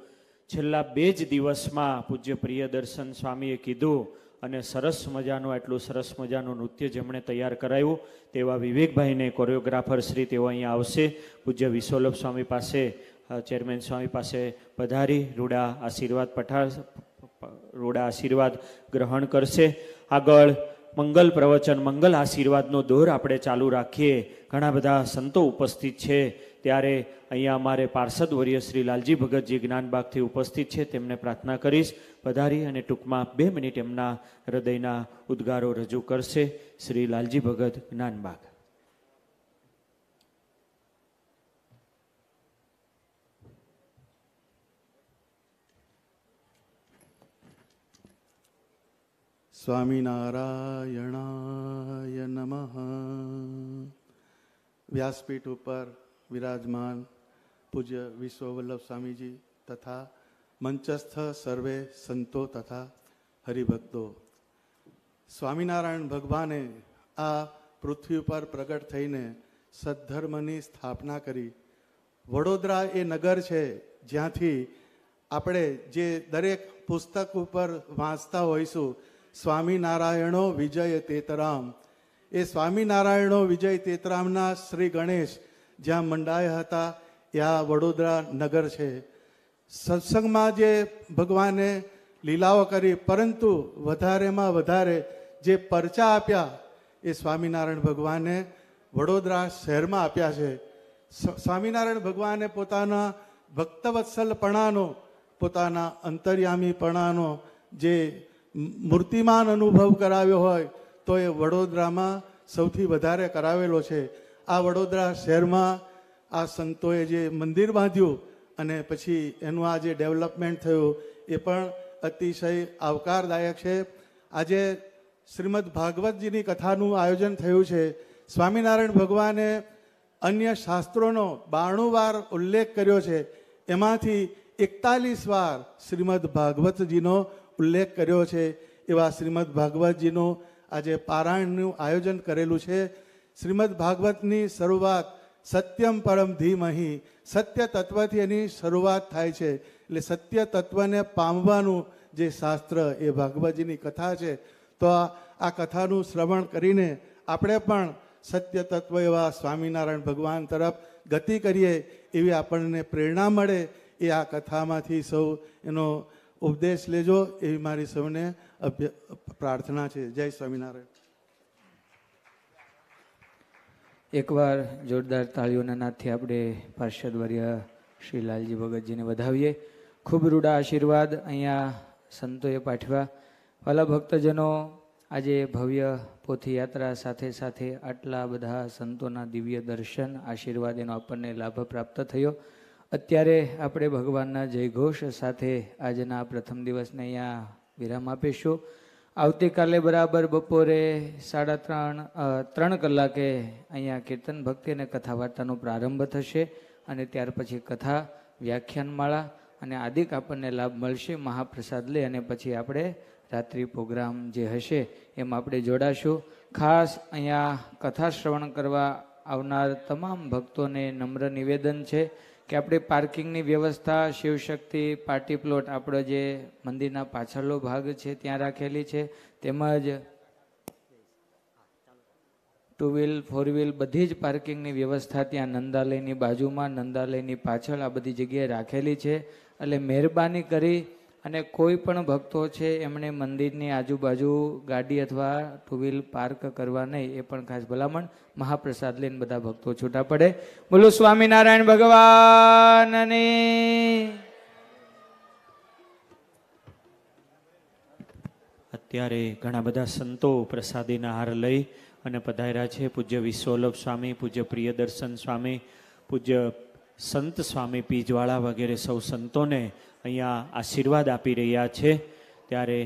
છેલ્લા 2 જ દિવસમાં પૂજ્ય પ્રિયદર્શન સ્વામીએ કીધું અને સરસ મજાનું એટલું સરસ મજાનું નૃત્ય જેમણે તૈયાર કરાયું તેવા વિવેકભાઈને કોરિયોગ્રાફર શ્રી તેઓ અહીંયા આવશે. પૂજ્ય વિશ્વલભ સ્વામી પાસે ચેરમેન સ્વામી પાસે પધારી રૂડા આશીર્વાદ ગ્રહણ કરશે. આગળ મંગલ પ્રવચન મંગલ આશીર્વાદનો દોર આપણે ચાલુ રાખીએ. ઘણા બધા સંતો ઉપસ્થિત છે ત્યારે અહીંયા અમારે પાર્ષદ વર્ય શ્રી લાલજી ભગતજી જ્ઞાનબાગથી ઉપસ્થિત છે. તેમને પ્રાર્થના કરીશ પધારી અને ટૂંકમાં 2 મિનિટ એમના હૃદયના ઉદ્ગારો રજૂ કરશે. શ્રી લાલજી ભગત જ્ઞાનબાગ. સ્વામિનારાયણાય નમઃ. વ્યાસપીઠ ઉપર વિરાજમાન પૂજ્ય વિશ્વવલ્લભ સ્વામીજી તથા મંચસ્થ સર્વે સંતો તથા હરિભક્તો, સ્વામિનારાયણ ભગવાને આ પૃથ્વી ઉપર પ્રગટ થઈને સદ્ધર્મની સ્થાપના કરી. વડોદરા એ નગર છે જ્યાંથી આપણે જે દરેક પુસ્તક ઉપર વાંચતા હોઈશું સ્વામિનારાયણો વિજય તેતરામ. એ સ્વામિનારાયણો વિજય તેતરામના શ્રી ગણેશ જ્યાં મંડાયા હતા એ આ વડોદરા નગર છે. સત્સંગમાં જે ભગવાને લીલાઓ કરી પરંતુ વધારેમાં વધારે જે પરચા આપ્યા એ સ્વામિનારાયણ ભગવાને વડોદરા શહેરમાં આપ્યા છે. સ્વામિનારાયણ ભગવાને પોતાના ભક્તવત્સલપણાનો પોતાના અંતર્યામીપણાનો જે મૂર્તિમાન અનુભવ કરાવ્યો હોય તો એ વડોદરામાં સૌથી વધારે કરાવેલો છે. આ વડોદરા શહેરમાં આ સંતોએ જે મંદિર બાંધ્યું અને પછી એનું આ જે ડેવલપમેન્ટ થયું એ પણ અતિશય આવકારદાયક છે. આજે શ્રીમદ ભાગવતજીની કથાનું આયોજન થયું છે. સ્વામિનારાયણ ભગવાને અન્ય શાસ્ત્રોનો 92 વાર ઉલ્લેખ કર્યો છે. એમાંથી 41 વાર શ્રીમદ ભાગવતજીનો ઉલ્લેખ કર્યો છે. એવા શ્રીમદ ભાગવતજીનું આજે પારાયણનું આયોજન કરેલું છે. શ્રીમદ ભાગવતની શરૂઆત સત્યમ પરમ ધીમહિ, સત્ય તત્વથી એની શરૂઆત થાય છે. એટલે સત્ય તત્વને પામવાનું જે શાસ્ત્ર એ ભાગવતજીની કથા છે. તો આ કથાનું શ્રવણ કરીને આપણે પણ સત્ય તત્વ એવા સ્વામિનારાયણ ભગવાન તરફ ગતિ કરીએ એવી આપણને પ્રેરણા મળે એ આ કથામાંથી સૌ એનો ઉપદેશ લેજો એવી મારી સૌને પ્રાર્થના છે. જય સ્વામિનારાયણ. એકવાર જોરદાર તાળીઓના નાદથી આપણે પાર્ષદ વર્ય શ્રી લાલજી ભગતજીને વધાવીએ. ખૂબ રૂડા આશીર્વાદ અહીંયા સંતોએ પાઠવ્યા. વાલા ભક્તજનો, આજે ભવ્ય પોથીયાત્રા સાથે સાથે આટલા બધા સંતોના દિવ્ય દર્શન આશીર્વાદ એનો આપણને લાભ પ્રાપ્ત થયો. અત્યારે આપણે ભગવાનના જયઘોષ સાથે આજના પ્રથમ દિવસને અહીંયા વિરામ આપીશું. આવતીકાલે બરાબર બપોરે 3:30 કલાકે અહીંયા કીર્તન ભક્તિ અને કથા વાર્તાનો પ્રારંભ થશે અને ત્યાર પછી કથા વ્યાખ્યાનમાળા અને આદિક આપણને લાભ મળશે. મહાપ્રસાદ લઈ અને પછી આપણે રાત્રિ પ્રોગ્રામ જે હશે એમાં આપણે જોડાશું. ખાસ અહીંયા કથા શ્રવણ કરવા આવનાર તમામ ભક્તોને નમ્ર નિવેદન છે કે આપણે પાર્કિંગની વ્યવસ્થા શિવશક્તિ પાર્ટી પ્લોટ આપણો જે મંદિરના પાછળનો ભાગ છે ત્યાં રાખેલી છે. તેમજ 2 વ્હીલ 4 વ્હીલ બધી જ પાર્કિંગની વ્યવસ્થા ત્યાં નંદાલયની બાજુમાં નંદાલયની પાછળ આ બધી જગ્યાએ રાખેલી છે. એટલે મહેરબાની કરી અને કોઈ પણ ભક્તો છે એમણે મંદિરની આજુબાજુ ગાડી અથવા 2 વ્હીલ પાર્ક કરવા નહીં એ પણ ખાસ ભલામણ. મહાપ્રસાદ લઈને બધા ભક્તો છૂટા પડે. બોલો સ્વામિનારાયણ ભગવાનની. અત્યારે ઘણા બધા સંતો પ્રસાદીના હાર લઈ અને પધાર્યા છે. પૂજ્ય વિશ્વવલ્લભ સ્વામી, પૂજ્ય પ્રિયદર્શન સ્વામી, પૂજ્ય સંત સ્વામી પીજવાળા વગેરે સૌ સંતોને અહીંયા આશીર્વાદ આપી રહ્યા છે. ત્યારે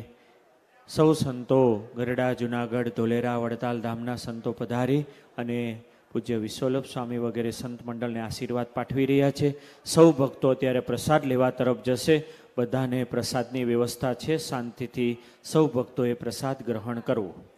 સૌ સંતો ગરડા, જુનાગઢ, ધોલેરા, વડતાલ ધામના સંતો પધારી અને પૂજ્ય વિશ્વવલ્લભ સ્વામી વગેરે સંત મંડળને આશીર્વાદ પાઠવી રહ્યા છે. સૌ ભક્તો અત્યારે પ્રસાદ લેવા તરફ જશે. બધાને પ્રસાદની વ્યવસ્થા છે, શાંતિથી સૌ ભક્તોએ પ્રસાદ ગ્રહણ કરવું.